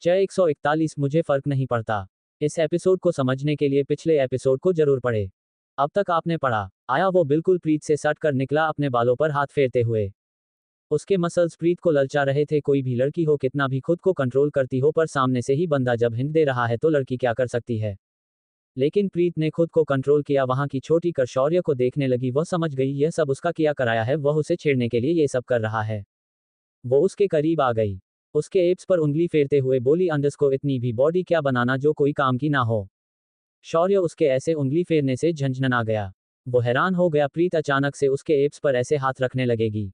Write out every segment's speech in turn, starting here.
जय 141 मुझे फर्क नहीं पड़ता। इस एपिसोड को समझने के लिए पिछले एपिसोड को जरूर पढ़े। अब तक आपने पढ़ा। आया वो बिल्कुल प्रीत से सट कर निकला अपने बालों पर हाथ फेरते हुए। उसके मसल्स प्रीत को ललचा रहे थे। कोई भी लड़की हो कितना भी खुद को कंट्रोल करती हो पर सामने से ही बंदा जब हिंट दे रहा है तो लड़की क्या कर सकती है। लेकिन प्रीत ने खुद को कंट्रोल किया। वहां की छोटी कर शौर्य को देखने लगी। वह समझ गई यह सब उसका किया कराया है। वह उसे छेड़ने के लिए ये सब कर रहा है। वो उसके करीब आ गई। उसके एप्स पर उंगली फेरते हुए बोली अंडरस्को इतनी भी बॉडी क्या बनाना जो कोई काम की ना हो। शौर्य उसके ऐसे उंगली फेरने से झंझना गया। वो हैरान हो गया प्रीत अचानक से उसके एप्स पर ऐसे हाथ रखने लगेगी।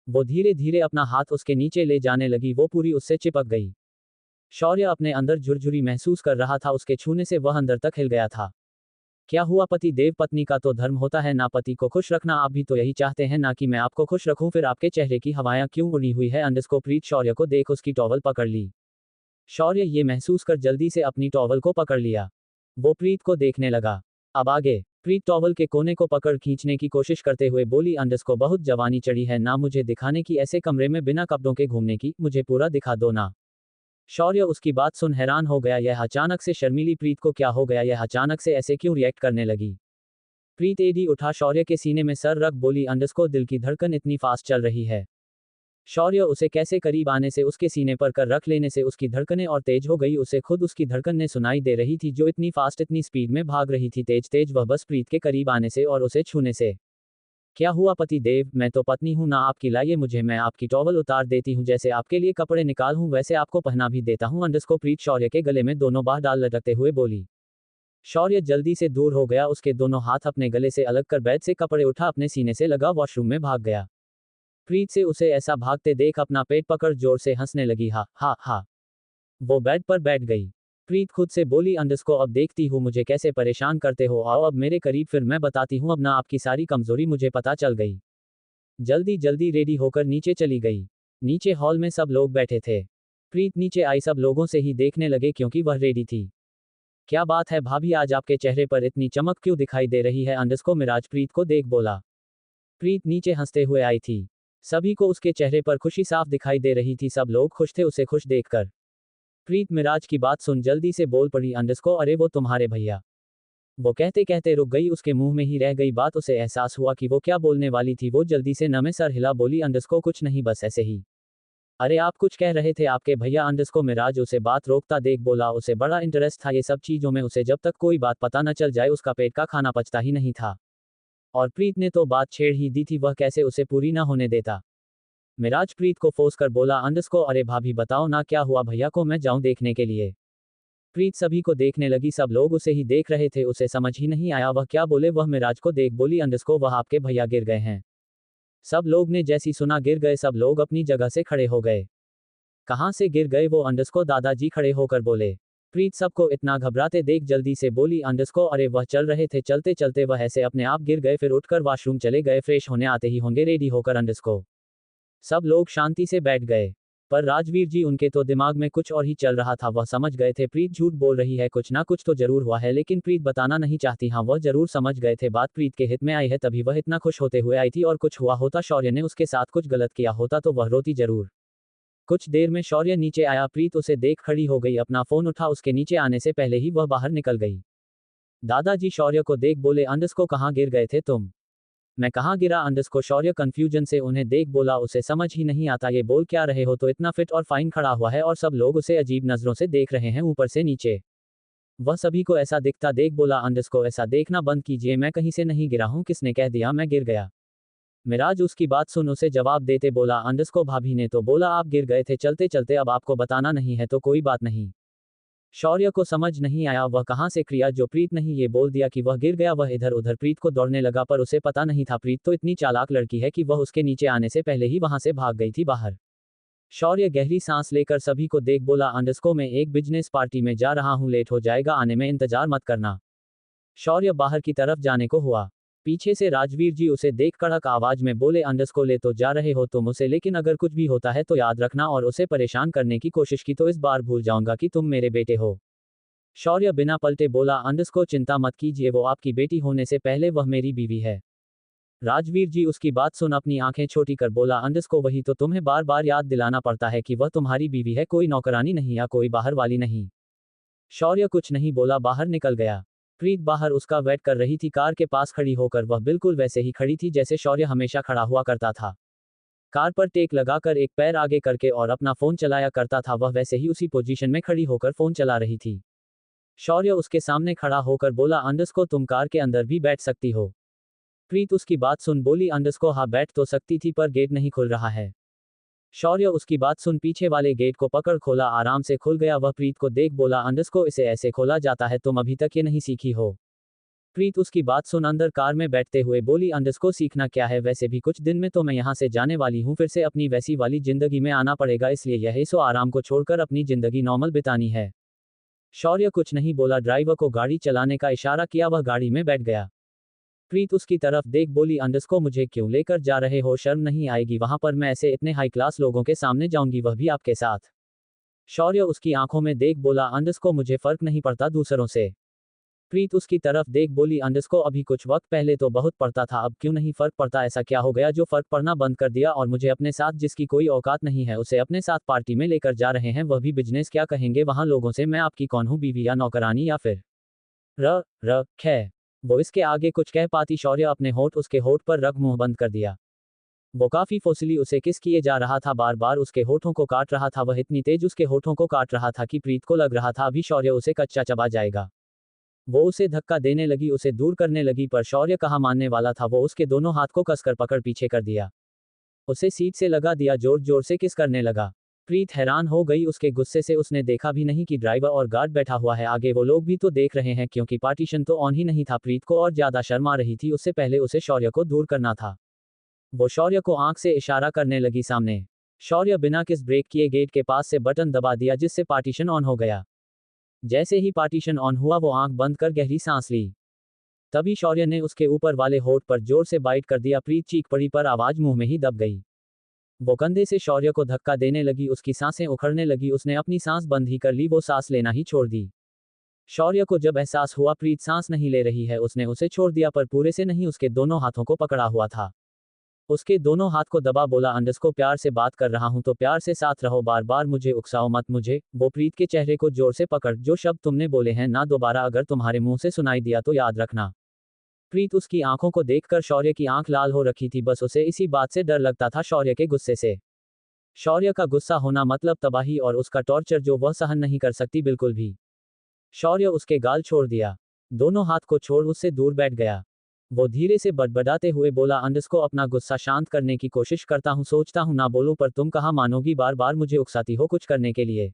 वो धीरे धीरे अपना हाथ उसके नीचे ले जाने लगी। वो पूरी उससे चिपक गई। शौर्य अपने अंदर झुरझुरी महसूस कर रहा था। उसके छूने से वह अंदर तक हिल गया था। क्या हुआ पति देव पत्नी का तो धर्म होता है ना पति को खुश रखना। आप भी तो यही चाहते हैं ना कि मैं आपको खुश रखूं। फिर आपके चेहरे की हवाएं क्यों उड़ी हुई है। अंडरस्को प्रीत शौर्य को देख उसकी टॉवल पकड़ ली। शौर्य ये महसूस कर जल्दी से अपनी टॉवल को पकड़ लिया। वो प्रीत को देखने लगा। अब आगे। प्रीत टॉवल के कोने को पकड़ खींचने की कोशिश करते हुए बोली अंडरस्को बहुत जवानी चढ़ी है ना मुझे दिखाने की ऐसे कमरे में बिना कपड़ों के घूमने की। मुझे पूरा दिखा दो ना। शौर्य उसकी बात सुन हैरान हो गया। यह अचानक से शर्मीली प्रीत को क्या हो गया। यह अचानक से ऐसे क्यों रिएक्ट करने लगी। प्रीत एडी उठा शौर्य के सीने में सर रख बोली अंडरस्को दिल की धड़कन इतनी फास्ट चल रही है। शौर्य उसे कैसे करीब आने से उसके सीने पर कर रख लेने से उसकी धड़कनें और तेज हो गई। उसे खुद उसकी धड़कन ने सुनाई दे रही थी जो इतनी फास्ट इतनी स्पीड में भाग रही थी तेज तेज। वह बस प्रीत के करीब आने से और उसे छूने से। क्या हुआ पति देव मैं तो पत्नी हूं ना आपकी। लाइए मुझे मैं आपकी टॉवल उतार देती हूं। जैसे आपके लिए कपड़े निकाल हूं वैसे आपको पहना भी देता हूं। अंडरस्को प्रीत शौर्य के गले में दोनों बाह डाल लटकते हुए बोली। शौर्य जल्दी से दूर हो गया। उसके दोनों हाथ अपने गले से अलग कर बेड से कपड़े उठा अपने सीने से लगा वॉशरूम में भाग गया। प्रीत से उसे ऐसा भागते देख अपना पेट पकड़ जोर से हंसने लगी। हा हा हा। वो बेड पर बैठ गई। प्रीत खुद से बोली अंडरस्को अब देखती हूँ मुझे कैसे परेशान करते हो। आओ अब मेरे करीब फिर मैं बताती हूँ अब ना आपकी सारी कमजोरी मुझे पता चल गई। जल्दी जल्दी रेडी होकर नीचे चली गई। नीचे हॉल में सब लोग बैठे थे। प्रीत नीचे आई सब लोगों से ही देखने लगे क्योंकि वह रेडी थी। क्या बात है भाभी आज आपके चेहरे पर इतनी चमक क्यों दिखाई दे रही है। अंडरस्को मिराज प्रीत को देख बोला। प्रीत नीचे हंसते हुए आई थी। सभी को उसके चेहरे पर खुशी साफ दिखाई दे रही थी। सब लोग खुश थे उसे खुश देखकर। प्रीत मिराज की बात सुन जल्दी से बोल पड़ी अंडरस्को अरे वो तुम्हारे भैया। वो कहते कहते रुक गई। उसके मुंह में ही रह गई बात। उसे एहसास हुआ कि वो क्या बोलने वाली थी। वो जल्दी से नमे सर हिला बोली अंडरस्को कुछ नहीं बस ऐसे ही। अरे आप कुछ कह रहे थे आपके भैया। अंडरस्को मिराज उसे बात रोकता देख बोला। उसे बड़ा इंटरेस्ट था ये सब चीजों में। उसे जब तक कोई बात पता न चल जाए उसका पेट का खाना पचता ही नहीं था। और प्रीत ने तो बात छेड़ ही दी थी। वह कैसे उसे पूरी ना होने देता। मिराज प्रीत को फोर्स कर बोला अंडरस्को अरे भाभी बताओ ना क्या हुआ भैया को मैं जाऊं देखने के लिए। प्रीत सभी को देखने लगी। सब लोग उसे ही देख रहे थे। उसे समझ ही नहीं आया वह क्या बोले। वह मिराज को देख बोली अंडरस्को वह आपके भैया गिर गए हैं। सब लोग ने जैसी सुना गिर गए सब लोग अपनी जगह से खड़े हो गए। कहां से गिर गए वो अंडरस्को दादाजी खड़े होकर बोले। प्रीत सबको इतना घबराते देख जल्दी से बोली अंडरस्को अरे वह चल रहे थे चलते चलते वह ऐसे अपने आप गिर गए फिर उठकर वॉशरूम चले गए फ्रेश होने आते ही होंगे रेडी होकर। अंडरस्को सब लोग शांति से बैठ गए। पर राजवीर जी उनके तो दिमाग में कुछ और ही चल रहा था। वह समझ गए थे प्रीत झूठ बोल रही है कुछ ना कुछ तो जरूर हुआ है लेकिन प्रीत बताना नहीं चाहती। हाँ वह जरूर समझ गए थे बात प्रीत के हित में आई है तभी वह इतना खुश होते हुए आई थी। और कुछ हुआ होता शौर्य ने उसके साथ कुछ गलत किया होता तो वह रोती जरूर। कुछ देर में शौर्य नीचे आया। प्रीत उसे देख खड़ी हो गई। अपना फोन उठा उसके नीचे आने से पहले ही वह बाहर निकल गई। दादाजी शौर्य को देख बोले अंडरस्को कहाँ गिर गए थे तुम। मैं कहाँ गिरा। अंडरस्को शौर्य कंफ्यूजन से उन्हें देख बोला उसे समझ ही नहीं आता ये बोल क्या रहे हो तो इतना फिट और फाइन खड़ा हुआ है और सब लोग उसे अजीब नजरों से देख रहे हैं ऊपर से नीचे। वह सभी को ऐसा दिखता देख बोला अंडरस्को ऐसा देखना बंद कीजिए मैं कहीं से नहीं गिरा हूं। किसने कह दिया मैं गिर गया। मिराज उसकी बात सुन उसे जवाब देते बोला अंडरस्को भाभी ने तो बोला आप गिर गए थे चलते चलते अब आपको बताना नहीं है तो कोई बात नहीं। शौर्य को समझ नहीं आया वह कहां से क्रिया जो प्रीत नहीं ये बोल दिया कि वह गिर गया। वह इधर उधर प्रीत को दौड़ने लगा पर उसे पता नहीं था प्रीत तो इतनी चालाक लड़की है कि वह उसके नीचे आने से पहले ही वहां से भाग गई थी बाहर। शौर्य गहरी सांस लेकर सभी को देख बोला अंडरस्को मैं एक बिजनेस पार्टी में जा रहा हूं लेट हो जाएगा आने में इंतजार मत करना। शौर्य बाहर की तरफ जाने को हुआ। पीछे से राजवीर जी उसे देख कड़क आवाज में बोले अंडरस्को ले तो जा रहे हो तुम उसे लेकिन अगर कुछ भी होता है तो याद रखना और उसे परेशान करने की कोशिश की तो इस बार भूल जाऊंगा कि तुम मेरे बेटे हो। शौर्य बिना पलटे बोला अंडरस्को चिंता मत कीजिए वो आपकी बेटी होने से पहले वह मेरी बीवी है। राजवीर जी उसकी बात सुन अपनी आंखें छोटी कर बोला, अंडस्को वही तो तुम्हें बार बार याद दिलाना पड़ता है कि वह तुम्हारी बीवी है, कोई नौकरानी नहीं या कोई बाहर वाली नहीं। शौर्य कुछ नहीं बोला, बाहर निकल गया। प्रीत बाहर उसका वेट कर रही थी, कार के पास खड़ी होकर वह बिल्कुल वैसे ही खड़ी थी जैसे शौर्य हमेशा खड़ा हुआ करता था। कार पर टेक लगाकर एक पैर आगे करके और अपना फोन चलाया करता था, वह वैसे ही उसी पोजीशन में खड़ी होकर फोन चला रही थी। शौर्य उसके सामने खड़ा होकर बोला, अंडस्को तुम कार के अंदर भी बैठ सकती हो। प्रीत उसकी बात सुन बोली, अंडस्को हाँ बैठ तो सकती थी पर गेट नहीं खुल रहा है। शौर्य उसकी बात सुन पीछे वाले गेट को पकड़ खोला, आराम से खुल गया। वह प्रीत को देख बोला, अंडस्को इसे ऐसे खोला जाता है, तुम अभी तक ये नहीं सीखी हो। प्रीत उसकी बात सुन अंदर कार में बैठते हुए बोली, अंडस्को सीखना क्या है, वैसे भी कुछ दिन में तो मैं यहाँ से जाने वाली हूँ, फिर से अपनी वैसी वाली जिंदगी में आना पड़ेगा, इसलिए यह सो आराम को छोड़कर अपनी जिंदगी नॉर्मल बितानी है। शौर्य कुछ नहीं बोला, ड्राइवर को गाड़ी चलाने का इशारा किया, वह गाड़ी में बैठ गया। प्रीत उसकी तरफ देख बोली, अंडस्को मुझे क्यों लेकर जा रहे हो, शर्म नहीं आएगी वहां पर, मैं ऐसे इतने हाई क्लास लोगों के सामने जाऊंगी, वह भी आपके साथ। शौर्य उसकी आंखों में देख बोला, अंडस्को मुझे फर्क नहीं पड़ता दूसरों से। प्रीत उसकी तरफ देख बोली, अंडस्को अभी कुछ वक्त पहले तो बहुत पड़ता था, अब क्यों नहीं फर्क पड़ता, ऐसा क्या हो गया जो फर्क पड़ना बंद कर दिया, और मुझे अपने साथ जिसकी कोई औकात नहीं है उसे अपने साथ पार्टी में लेकर जा रहे हैं, वह भी बिजनेस, क्या कहेंगे वहां लोगों से, मैं आपकी कौन हूं, बीवी या नौकरानी या फिर खै। वो इसके आगे कुछ कह पाती, शौर्य अपने होठ उसके होठ पर रख मुंह बंद कर दिया। वो काफी फोर्सली उसे किस किए जा रहा था, बार बार उसके होठों को काट रहा था, वह इतनी तेज उसके होठों को काट रहा था कि प्रीत को लग रहा था अभी शौर्य उसे कच्चा चबा जाएगा। वो उसे धक्का देने लगी, उसे दूर करने लगी, पर शौर्य कहाँ मानने वाला था, वो उसके दोनों हाथ को कसकर पकड़ पीछे कर दिया। उसे सीट से लगा दिया, जोर जोर से किस करने लगा। प्रीत हैरान हो गई उसके गुस्से से, उसने देखा भी नहीं कि ड्राइवर और गार्ड बैठा हुआ है आगे, वो लोग भी तो देख रहे हैं क्योंकि पार्टीशन तो ऑन ही नहीं था। प्रीत को और ज्यादा शर्म आ रही थी, उससे पहले उसे शौर्य को दूर करना था। वो शौर्य को आंख से इशारा करने लगी सामने। शौर्य बिना किस ब्रेक किए गेट के पास से बटन दबा दिया जिससे पार्टीशन ऑन हो गया। जैसे ही पार्टीशन ऑन हुआ वो आंख बंद कर गहरी सांस ली। तभी शौर्य ने उसके ऊपर वाले होठ पर जोर से बाइट कर दिया, प्रीत चीख पड़ी पर आवाज मुंह में ही दब गई। वो कंधे से शौर्य को धक्का देने लगी, उसकी सांसें उखड़ने लगी, उसने अपनी सांस बंद ही कर ली, वो सांस लेना ही छोड़ दी। शौर्य को जब एहसास हुआ प्रीत सांस नहीं ले रही है, उसने उसे छोड़ दिया पर पूरे से नहीं, उसके दोनों हाथों को पकड़ा हुआ था। उसके दोनों हाथ को दबा बोला, अंडस्को प्यार से बात कर रहा हूं तो प्यार से साथ रहो, बार बार मुझे उकसाओ मत मुझे। वो प्रीत के चेहरे को जोर से पकड़, जो शब्द तुमने बोले हैं ना दोबारा अगर तुम्हारे मुंह से सुनाई दिया तो याद रखना। प्रीत उसकी आंखों को देखकर शौर्य की आंख लाल हो रखी थी, बस उसे इसी बात से डर लगता था, शौर्य के गुस्से से। शौर्य का गुस्सा होना मतलब तबाही और उसका टॉर्चर जो वह सहन नहीं कर सकती बिल्कुल भी। शौर्य उसके गाल छोड़ दिया, दोनों हाथ को छोड़ उससे दूर बैठ गया। वो धीरे से बड़बड़ाते हुए बोला, अंडस्को अपना गुस्सा शांत करने की कोशिश करता हूँ, सोचता हूँ ना बोलूं पर तुम कहाँ मानोगी, बार बार मुझे उकसाती हो कुछ करने के लिए।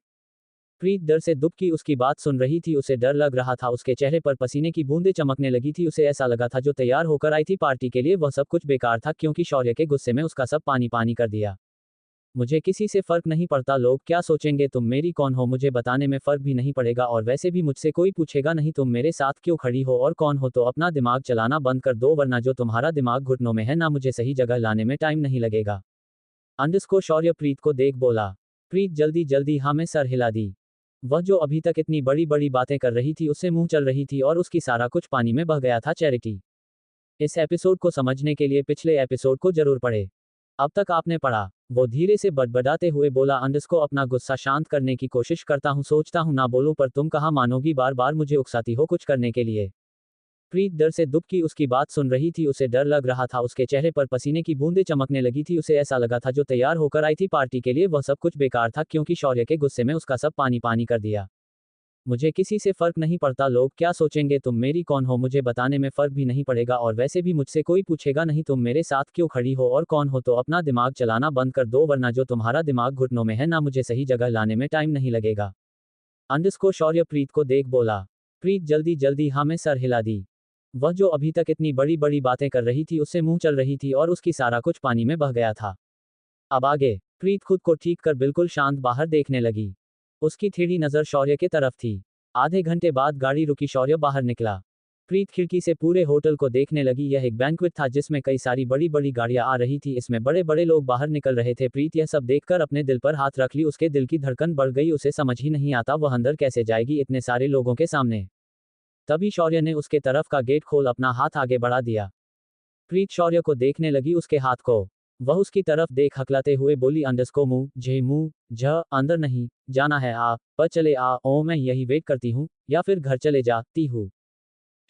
प्रीत डर से दुबकी उसकी बात सुन रही थी, उसे डर लग रहा था, उसके चेहरे पर पसीने की बूंदें चमकने लगी थी, उसे ऐसा लगा था जो तैयार होकर आई थी पार्टी के लिए वह सब कुछ बेकार था क्योंकि शौर्य के गुस्से में उसका सब पानी पानी कर दिया। मुझे किसी से फर्क नहीं पड़ता, लोग क्या सोचेंगे, तुम मेरी कौन हो मुझे बताने में फर्क भी नहीं पड़ेगा, और वैसे भी मुझसे कोई पूछेगा नहीं तुम मेरे साथ क्यों खड़ी हो और कौन हो, तो अपना दिमाग चलाना बंद कर दो वरना जो तुम्हारा दिमाग घुटनों में है ना मुझे सही जगह लाने में टाइम नहीं लगेगा। अंडस्को शौर्य प्रीत को देख बोला। प्रीत जल्दी जल्दी हाँ में सर हिला दी। वह जो अभी तक इतनी बड़ी बड़ी बातें कर रही थी उससे मुंह चल रही थी और उसकी सारा कुछ पानी में बह गया था। चैरिटी, इस एपिसोड को समझने के लिए पिछले एपिसोड को जरूर पढ़े। अब तक आपने पढ़ा। वो धीरे से बड़बड़ाते हुए बोला, अंडस्को अपना गुस्सा शांत करने की कोशिश करता हूँ, सोचता हूँ ना बोलूं पर तुम कहाँ मानोगी, बार बार मुझे उकसाती हो कुछ करने के लिए। प्रीत डर से दुबकी उसकी बात सुन रही थी, उसे डर लग रहा था, उसके चेहरे पर पसीने की बूंदें चमकने लगी थी, उसे ऐसा लगा था जो तैयार होकर आई थी पार्टी के लिए वह सब कुछ बेकार था क्योंकि शौर्य के गुस्से में उसका सब पानी पानी कर दिया। मुझे किसी से फर्क नहीं पड़ता, लोग क्या सोचेंगे, तुम मेरी कौन हो मुझे बताने में फर्क भी नहीं पड़ेगा, और वैसे भी मुझसे कोई पूछेगा नहीं तुम मेरे साथ क्यों खड़ी हो और कौन हो, तो अपना दिमाग चलाना बंद कर दो वरना जो तुम्हारा दिमाग घुटनों में है ना मुझे सही जगह लाने में टाइम नहीं लगेगा। अंडस्को शौर्य प्रीत को देख बोला। प्रीत जल्दी जल्दी हाँ में सर हिला दी। वह जो अभी तक इतनी बड़ी बड़ी बातें कर रही थी उससे मुंह चल रही थी और उसकी सारा कुछ पानी में बह गया था। अब आगे प्रीत खुद को ठीक कर बिल्कुल शांत बाहर देखने लगी। उसकी टेढ़ी नजर शौर्य के तरफ थी। आधे घंटे बाद गाड़ी रुकी, शौर्य बाहर निकला। प्रीत खिड़की से पूरे होटल को देखने लगी। यह एक बैंक्वेट था जिसमें कई सारी बड़ी बड़ी गाड़ियां आ रही थी, इसमें बड़े बड़े लोग बाहर निकल रहे थे। प्रीत यह सब देखकर अपने दिल पर हाथ रख ली, उसके दिल की धड़कन बढ़ गई, उसे समझ ही नहीं आता वह अंदर कैसे जाएगी इतने सारे लोगों के सामने। तभी शौर्य ने उसके तरफ का गेट खोल अपना हाथ आगे बढ़ा दिया। प्रीत शौर्य को देखने लगी, उसके हाथ को। वह उसकी तरफ देख हकलाते हुए बोली, अंडरस्को मुंह झे मुंह झ अंदर नहीं जाना है, आ पर चले आ ओ मैं यही वेट करती हूँ, या फिर घर चले जाती हूँ।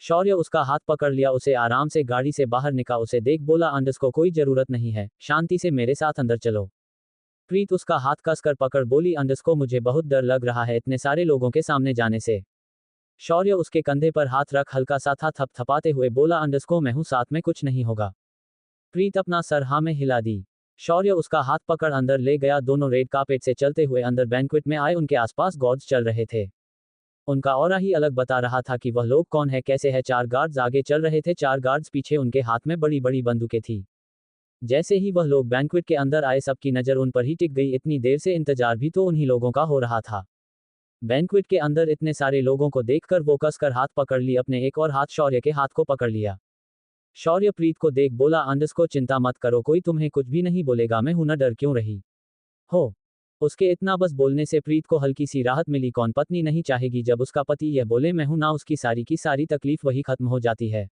शौर्य उसका हाथ पकड़ लिया, उसे आराम से गाड़ी से बाहर निकाल, उसे देख बोला, अंडरस्को कोई जरूरत नहीं है, शांति से मेरे साथ अंदर चलो। प्रीत उसका हाथ कसकर पकड़ बोली, अंडरस्को मुझे बहुत डर लग रहा है इतने सारे लोगों के सामने जाने से। शौर्य उसके कंधे पर हाथ रख हल्का सा था थपथपाते हुए बोला, अंडरस्को मैं हूं साथ में, कुछ नहीं होगा। प्रीत अपना सर हाँ में हिला दी। शौर्य उसका हाथ पकड़ अंदर ले गया, दोनों रेड कार्पेट से चलते हुए अंदर बैंक्वेट में आए, उनके आसपास गार्ड्स चल रहे थे। उनका ऑरा ही अलग बता रहा था कि वह लोग कौन है, कैसे है। 4 गार्ड्स आगे चल रहे थे, 4 गार्ड्स पीछे, उनके हाथ में बड़ी बड़ी बंदूकें थी। जैसे ही वह लोग बैंक्वेट के अंदर आए, सबकी नजर उन पर ही टिक गई, इतनी देर से इंतजार भी तो उन्हीं लोगों का हो रहा था। बैंक्वेट के अंदर इतने सारे लोगों को देखकर वो कसकर हाथ पकड़ ली, अपने एक और हाथ शौर्य के हाथ को पकड़ लिया। शौर्य प्रीत को देख बोला, अंडरस्को चिंता मत करो, कोई तुम्हें कुछ भी नहीं बोलेगा, मैं हूं ना, डर क्यों रही हो। उसके इतना बस बोलने से प्रीत को हल्की सी राहत मिली। कौन पत्नी नहीं चाहेगी जब उसका पति यह बोले मैं हूं ना, उसकी सारी की सारी तकलीफ वही खत्म हो जाती है।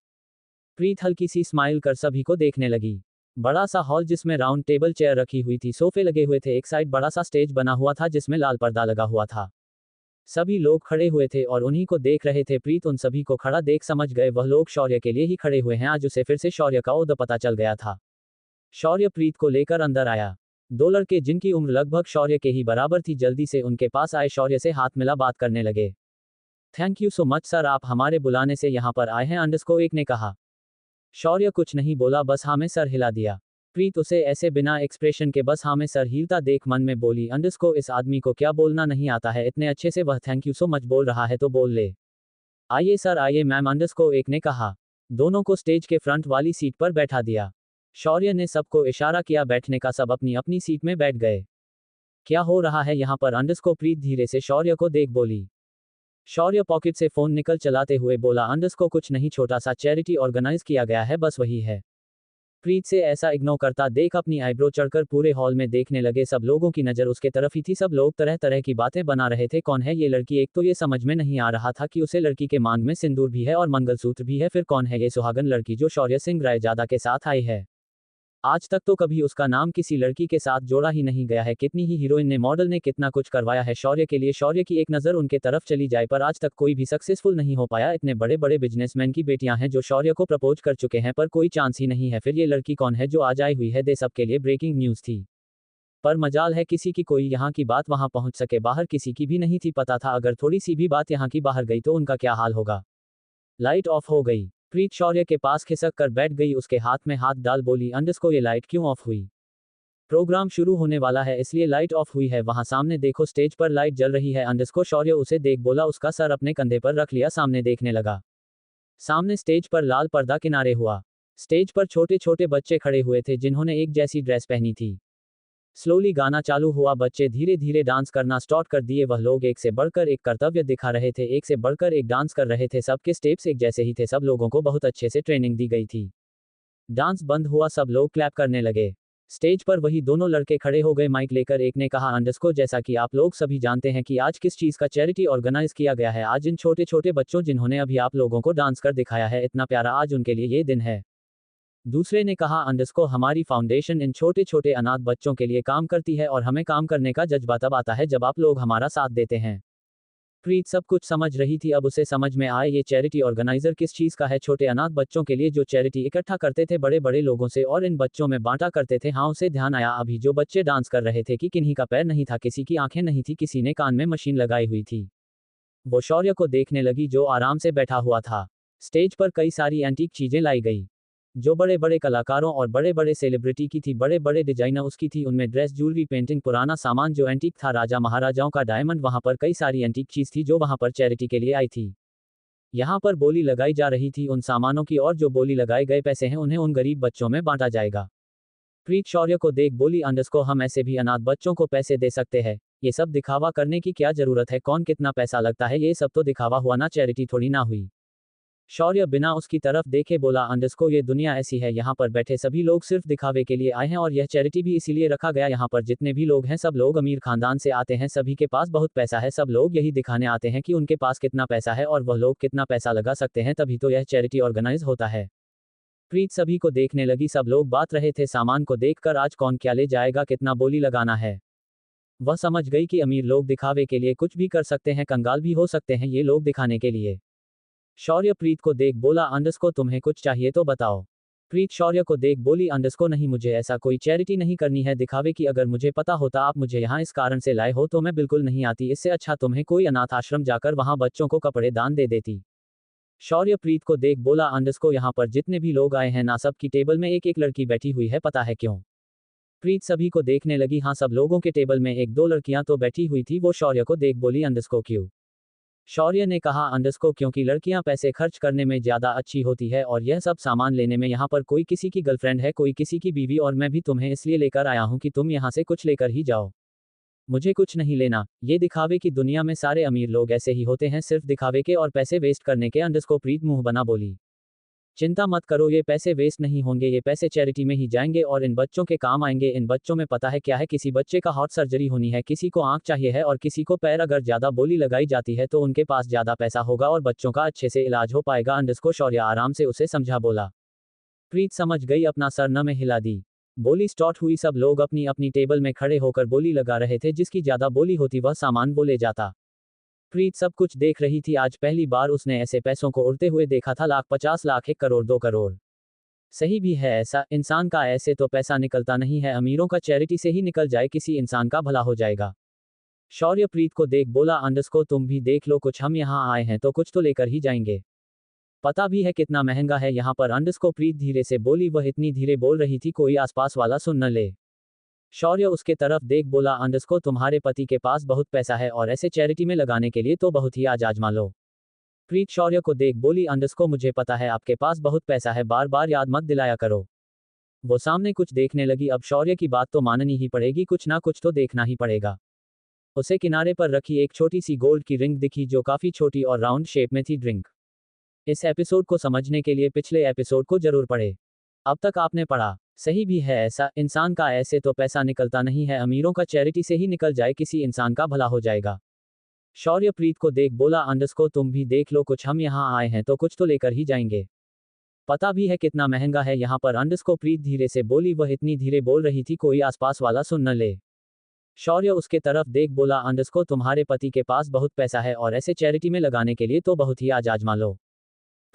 प्रीत हल्की सी स्माइल कर सभी को देखने लगी। बड़ा सा हॉल जिसमें राउंड टेबल चेयर रखी हुई थी, सोफे लगे हुए थे, एक साइड बड़ा सा स्टेज बना हुआ था जिसमें लाल पर्दा लगा हुआ था। सभी लोग खड़े हुए थे और उन्हीं को देख रहे थे। प्रीत उन सभी को खड़ा देख समझ गए वह लोग शौर्य के लिए ही खड़े हुए हैं। आज उसे फिर से शौर्य का ओहदा पता चल गया था। शौर्य प्रीत को लेकर अंदर आया। 2 लड़के जिनकी उम्र लगभग शौर्य के ही बराबर थी जल्दी से उनके पास आए, शौर्य से हाथ मिला, बात करने लगे। Thank you so much sir, आप हमारे बुलाने से यहाँ पर आए हैं, अंडरस्को एक ने कहा। शौर्य कुछ नहीं बोला, बस हाँ में सर हिला दिया। प्रीत उसे ऐसे बिना एक्सप्रेशन के बस हाँ में सर हिलता देख मन में बोली, अंडरस्को इस आदमी को क्या बोलना नहीं आता है, इतने अच्छे से वह थैंक यू सो मच बोल रहा है तो बोल ले। आइए सर आइए मैम, अंडरस्को एक ने कहा। दोनों को स्टेज के फ्रंट वाली सीट पर बैठा दिया। शौर्य ने सबको इशारा किया बैठने का, सब अपनी अपनी सीट में बैठ गए। क्या हो रहा है यहाँ पर, अंडरस्को प्रीत धीरे से शौर्य को देख बोली। शौर्य पॉकेट से फोन निकल चलाते हुए बोला, अंडरस्को कुछ नहीं, छोटा सा चैरिटी ऑर्गेनाइज किया गया है, बस वही है। प्रीत से ऐसा इग्नोर करता देख अपनी आईब्रो चढ़कर पूरे हॉल में देखने लगे। सब लोगों की नज़र उसके तरफ ही थी, सब लोग तरह तरह की बातें बना रहे थे। कौन है ये लड़की, एक तो ये समझ में नहीं आ रहा था कि उसे लड़की के मांग में सिंदूर भी है और मंगलसूत्र भी है, फिर कौन है ये सुहागन लड़की जो शौर्य सिंह रायजादा के साथ आई है। आज तक तो कभी उसका नाम किसी लड़की के साथ जोड़ा ही नहीं गया है। कितनी ही हीरोइन ने, मॉडल ने कितना कुछ करवाया है शौर्य के लिए, शौर्य की एक नज़र उनके तरफ चली जाए, पर आज तक कोई भी सक्सेसफुल नहीं हो पाया। इतने बड़े बड़े बिजनेसमैन की बेटियां हैं जो शौर्य को प्रपोज कर चुके हैं, पर कोई चांस ही नहीं है। फिर ये लड़की कौन है जो आज आई हुई है। दे सबके लिए ब्रेकिंग न्यूज़ थी, पर मजाल है किसी की कोई यहाँ की बात वहां पहुंच सके। बाहर किसी की भी नहीं थी पता था, अगर थोड़ी सी भी बात यहाँ की बाहर गई तो उनका क्या हाल होगा। लाइट ऑफ हो गई। प्रीत शौर्य के पास खिसक कर बैठ गई, उसके हाथ में हाथ डाल बोली, अंडरस्को ये लाइट क्यों ऑफ हुई। प्रोग्राम शुरू होने वाला है इसलिए लाइट ऑफ हुई है, वहां सामने देखो स्टेज पर लाइट जल रही है। अंडरस्को शौर्य उसे देख बोला, उसका सर अपने कंधे पर रख लिया, सामने देखने लगा। सामने स्टेज पर लाल पर्दा किनारे हुआ। स्टेज पर छोटे छोटे बच्चे खड़े हुए थे जिन्होंने एक जैसी ड्रेस पहनी थी। स्लोली गाना चालू हुआ, बच्चे धीरे धीरे डांस करना स्टार्ट कर दिए। वह लोग एक से बढ़कर एक कर्तव्य दिखा रहे थे, एक से बढ़कर एक डांस कर रहे थे, सबके स्टेप्स एक जैसे ही थे, सब लोगों को बहुत अच्छे से ट्रेनिंग दी गई थी। डांस बंद हुआ, सब लोग क्लैप करने लगे। स्टेज पर वही दोनों लड़के खड़े हो गए, माइक लेकर एक ने कहा, अंडरस्को जैसा कि आप लोग सभी जानते हैं कि आज किस चीज़ का चैरिटी ऑर्गेनाइज किया गया है। आज इन छोटे छोटे बच्चों जिन्होंने अभी आप लोगों को डांस कर दिखाया है, इतना प्यारा, आज उनके लिए ये दिन है। दूसरे ने कहा, अंडरस्को हमारी फाउंडेशन इन छोटे छोटे अनाथ बच्चों के लिए काम करती है और हमें काम करने का जज्बा तब आता है जब आप लोग हमारा साथ देते हैं। प्रीत सब कुछ समझ रही थी, अब उसे समझ में आए ये चैरिटी ऑर्गेनाइजर किस चीज़ का है। छोटे अनाथ बच्चों के लिए जो चैरिटी इकट्ठा करते थे बड़े बड़े लोगों से और इन बच्चों में बांटा करते थे। हाँ, उसे ध्यान आया अभी जो बच्चे डांस कर रहे थे कि किन्हीं का पैर नहीं था, किसी की आंखें नहीं थी, किसी ने कान में मशीन लगाई हुई थी। वो शौर्य को देखने लगी जो आराम से बैठा हुआ था। स्टेज पर कई सारी एंटीक चीजें लाई गई जो बड़े बड़े कलाकारों और बड़े बड़े सेलिब्रिटी की थी, बड़े बड़े डिजाइनर उसकी थी, उनमें ड्रेस, ज्वेलरी, पेंटिंग, पुराना सामान जो एंटीक था, राजा महाराजाओं का डायमंड, वहां पर कई सारी एंटीक चीज थी जो वहां पर चैरिटी के लिए आई थी। यहाँ पर बोली लगाई जा रही थी उन सामानों की और जो बोली लगाए गए पैसे हैं उन्हें उन गरीब बच्चों में बांटा जाएगा। प्रीत शौर्य को देख बोली, अंडरस्को हम ऐसे भी अनाथ बच्चों को पैसे दे सकते हैं, ये सब दिखावा करने की क्या जरूरत है, कौन कितना पैसा लगता है, ये सब तो दिखावा हुआ ना, चैरिटी थोड़ी ना हुई। शौर्य बिना उसकी तरफ देखे बोला, अंडरस्को ये दुनिया ऐसी है, यहाँ पर बैठे सभी लोग सिर्फ दिखावे के लिए आए हैं और यह चैरिटी भी इसीलिए रखा गया। यहाँ पर जितने भी लोग हैं सब लोग अमीर खानदान से आते हैं, सभी के पास बहुत पैसा है, सब लोग यही दिखाने आते हैं कि उनके पास कितना पैसा है और वह लोग कितना पैसा लगा सकते हैं, तभी तो यह चैरिटी ऑर्गेनाइज होता है। प्रीत सभी को देखने लगी, सब लोग बात रहे थे सामान को देखकर, आज कौन क्या ले जाएगा, कितना बोली लगाना है। वह समझ गई कि अमीर लोग दिखावे के लिए कुछ भी कर सकते हैं, कंगाल भी हो सकते हैं ये लोग दिखाने के लिए। शौर्य प्रीत को देख बोला, अंडस्को तुम्हें कुछ चाहिए तो बताओ। प्रीत शौर्य को देख बोली, अंडस्को नहीं, मुझे ऐसा कोई चैरिटी नहीं करनी है दिखावे की, अगर मुझे पता होता आप मुझे यहाँ इस कारण से लाए हो तो मैं बिल्कुल नहीं आती, इससे अच्छा तुम्हें कोई अनाथ आश्रम जाकर वहाँ बच्चों को कपड़े दान दे देती। शौर्य प्रीत को देख बोला, अंडस्को यहाँ पर जितने भी लोग आए हैं ना, सबकी टेबल में एक एक लड़की बैठी हुई है, पता है क्यों? प्रीत सभी को देखने लगी, हाँ सब लोगों के टेबल में एक दो लड़कियां तो बैठी हुई थी। वो शौर्य को देख बोली, अंडस्को क्यों? शौर्य ने कहा, अंडस्को क्योंकि लड़कियां पैसे खर्च करने में ज्यादा अच्छी होती है और यह सब सामान लेने में, यहाँ पर कोई किसी की गर्लफ्रेंड है, कोई किसी की बीवी, और मैं भी तुम्हें इसलिए लेकर आया हूँ कि तुम यहाँ से कुछ लेकर ही जाओ। मुझे कुछ नहीं लेना। ये दिखावे की दुनिया में सारे अमीर लोग ऐसे ही होते हैं, सिर्फ दिखावे के और पैसे वेस्ट करने के। अंडस्को प्रीत मुंह बना बोली, चिंता मत करो, ये पैसे वेस्ट नहीं होंगे, ये पैसे चैरिटी में ही जाएंगे और इन बच्चों के काम आएंगे। इन बच्चों में पता है क्या है, किसी बच्चे का हार्ट सर्जरी होनी है, किसी को आंख चाहिए है और किसी को पैर, अगर ज्यादा बोली लगाई जाती है तो उनके पास ज्यादा पैसा होगा और बच्चों का अच्छे से इलाज हो पाएगा। अंडस्को शौर्य आराम से उसे समझा बोला। प्रीत समझ गई, अपना सर न में हिला दी। बोली स्टार्ट हुई, सब लोग अपनी अपनी टेबल में खड़े होकर बोली लगा रहे थे, जिसकी ज्यादा बोली होती वह सामान वो ले जाता। प्रीत सब कुछ देख रही थी, आज पहली बार उसने ऐसे पैसों को उड़ते हुए देखा था, लाख, 50 लाख, 1 करोड़, 2 करोड़। सही भी है ऐसा, इंसान का ऐसे तो पैसा निकलता नहीं है, अमीरों का चैरिटी से ही निकल जाए, किसी इंसान का भला हो जाएगा। शौर्य प्रीत को देख बोला, अंडस्को तुम भी देख लो कुछ, हम यहाँ आए हैं तो कुछ तो लेकर ही जाएंगे, पता भी है कितना महंगा है यहाँ पर। अंडस्को प्रीत धीरे से बोली, वह इतनी धीरे बोल रही थी कोई आसपास वाला सुन न ले। शौर्य उसके तरफ देख बोला, अंडस्को तुम्हारे पति के पास बहुत पैसा है और ऐसे चैरिटी में लगाने के लिए तो बहुत ही आज आजमा लो। प्रीत शौर्य को देख बोली, अंडस्को मुझे पता है आपके पास बहुत पैसा है, बार बार याद मत दिलाया करो। वो सामने कुछ देखने लगी, अब शौर्य की बात तो माननी ही पड़ेगी, कुछ ना कुछ तो देखना ही पड़ेगा। उसे किनारे पर रखी एक छोटी सी गोल्ड की रिंग दिखी जो काफी छोटी और राउंड शेप में थी। ड्रिंक। इस एपिसोड को समझने के लिए पिछले एपिसोड को जरूर पढ़े। अब तक आपने पढ़ा। सही भी है ऐसा, इंसान का ऐसे तो पैसा निकलता नहीं है, अमीरों का चैरिटी से ही निकल जाए, किसी इंसान का भला हो जाएगा। शौर्य प्रीत को देख बोला, अंडस्को तुम भी देख लो कुछ, हम यहाँ आए हैं तो कुछ तो लेकर ही जाएंगे, पता भी है कितना महंगा है यहाँ पर। अंडस्को प्रीत धीरे से बोली, वह इतनी धीरे बोल रही थी कोई आसपास वाला सुन न ले। शौर्य उसके तरफ देख बोला, अंडस्को तुम्हारे पति के पास बहुत पैसा है और ऐसे चैरिटी में लगाने के लिए तो बहुत ही आज आजमा लो।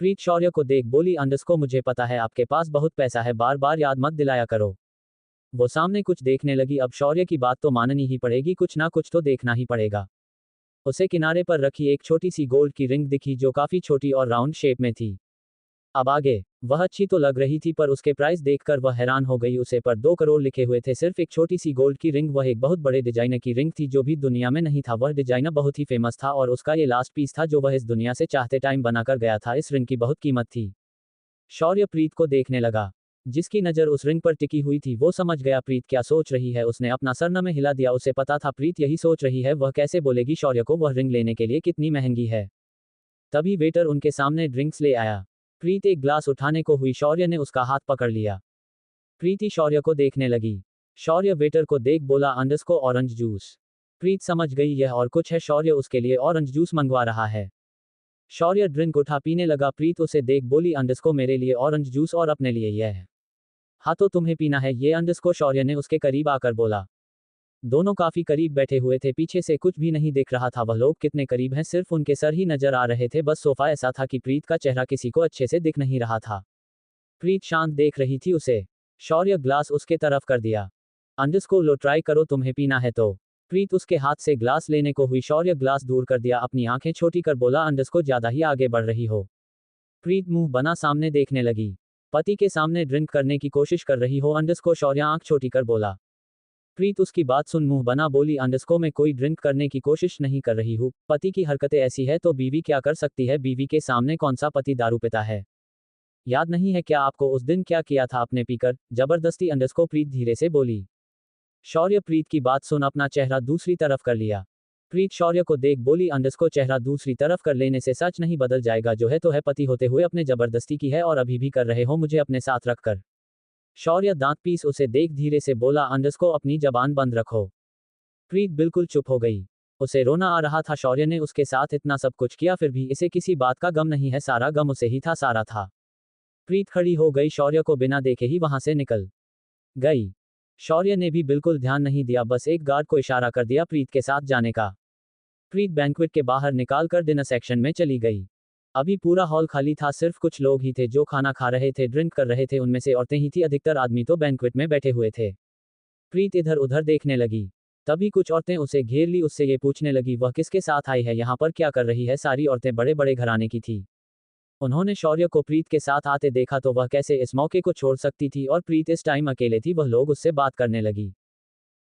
प्रीत शौर्य को देख बोली, अंडस्को मुझे पता है आपके पास बहुत पैसा है, बार बार याद मत दिलाया करो। वो सामने कुछ देखने लगी, अब शौर्य की बात तो माननी ही पड़ेगी, कुछ ना कुछ तो देखना ही पड़ेगा। उसे किनारे पर रखी एक छोटी सी गोल्ड की रिंग दिखी जो काफी छोटी और राउंड शेप में थी। अब आगे, वह अच्छी तो लग रही थी पर उसके प्राइस देखकर वह हैरान हो गई, उसे पर 2 करोड़ लिखे हुए थे, सिर्फ एक छोटी सी गोल्ड की रिंग। वह एक बहुत बड़े डिजाइनर की रिंग थी जो भी दुनिया में नहीं था, वह डिजाइनर बहुत ही फेमस था और उसका ये लास्ट पीस था जो वह इस दुनिया से चाहते टाइम बनाकर गया था। इस रिंग की बहुत कीमत थी। शौर्य प्रीत को देखने लगा। जिसकी नजर उस रिंग पर टिकी हुई थी वो समझ गया प्रीत क्या सोच रही है, उसने अपना सर न में हिला दिया, उसे पता था प्रीत यही सोच रही है, वह कैसे बोलेगी शौर्य को वह रिंग लेने के लिए कितनी महंगी है। तभी वेटर उनके सामने ड्रिंक्स ले आया। प्रीत एक ग्लास उठाने को हुई, शौर्य ने उसका हाथ पकड़ लिया। प्रीति शौर्य को देखने लगी। शौर्य वेटर को देख बोला, अंडस्को ऑरेंज जूस। प्रीत समझ गई यह और कुछ है, शौर्य उसके लिए ऑरेंज जूस मंगवा रहा है। शौर्य ड्रिंक उठा पीने लगा। प्रीत उसे देख बोली, अंडस्को मेरे लिए ऑरेंज जूस और अपने लिए यह है। हाँ तो तुम्हें पीना है ये? अंडस्को शौर्य ने उसके करीब आकर बोला। दोनों काफी करीब बैठे हुए थे, पीछे से कुछ भी नहीं दिख रहा था वह लोग कितने करीब हैं, सिर्फ उनके सर ही नजर आ रहे थे, बस सोफा ऐसा था कि प्रीत का चेहरा किसी को अच्छे से दिख नहीं रहा था। प्रीत शांत देख रही थी उसे। शौर्य ग्लास उसके तरफ कर दिया। अंडस्को लो ट्राई करो, तुम्हें पीना है तो। प्रीत उसके हाथ से ग्लास लेने को हुई, शौर्य ग्लास दूर कर दिया, अपनी आंखें छोटी कर बोला, अंडस्को ज्यादा ही आगे बढ़ रही हो। प्रीत मुंह बना सामने देखने लगी। पति के सामने ड्रिंक करने की कोशिश कर रही हो? अंडस्को शौर्य आंख छोटी कर बोला। प्रीत उसकी बात सुन मुंह बना बोली, अंडस्को मैं कोई ड्रिंक करने की कोशिश नहीं कर रही हूँ, पति की हरकतें ऐसी है तो बीवी क्या कर सकती है, बीवी के सामने कौन सा पति दारू पीता है? याद नहीं है क्या आपको उस दिन क्या किया था आपने पीकर जबरदस्ती? अंडस्को प्रीत धीरे से बोली। शौर्य प्रीत की बात सुन अपना चेहरा दूसरी तरफ कर लिया। प्रीत शौर्य को देख बोली, अंडस्को चेहरा दूसरी तरफ कर लेने से सच नहीं बदल जाएगा, जो है तो है, पति होते हुए अपने जबरदस्ती की है और अभी भी कर रहे हो मुझे अपने साथ रखकर। शौर्य दांत पीस उसे देख धीरे से बोला, अंडस्को अपनी जबान बंद रखो। प्रीत बिल्कुल चुप हो गई। उसे रोना आ रहा था, शौर्य ने उसके साथ इतना सब कुछ किया फिर भी इसे किसी बात का गम नहीं है, सारा गम उसे ही था, सारा था। प्रीत खड़ी हो गई, शौर्य को बिना देखे ही वहां से निकल गई। शौर्य ने भी बिल्कुल ध्यान नहीं दिया, बस एक गार्ड को इशारा कर दिया प्रीत के साथ जाने का। प्रीत बैंक्वेट के बाहर निकाल कर डिनर सेक्शन में चली गई। अभी पूरा हॉल खाली था, सिर्फ कुछ लोग ही थे जो खाना खा रहे थे, ड्रिंक कर रहे थे, उनमें से औरतें ही थी, अधिकतर आदमी तो बैंक्वेट में बैठे हुए थे। प्रीत इधर उधर देखने लगी, तभी कुछ औरतें उसे घेर ली, उससे ये पूछने लगी वह किसके साथ आई है, यहाँ पर क्या कर रही है। सारी औरतें बड़े बड़े घराने की थी। उन्होंने शौर्य को प्रीत के साथ आते देखा तो वह कैसे इस मौके को छोड़ सकती थी, और प्रीत इस टाइम अकेले थी, वह लोग उससे बात करने लगी।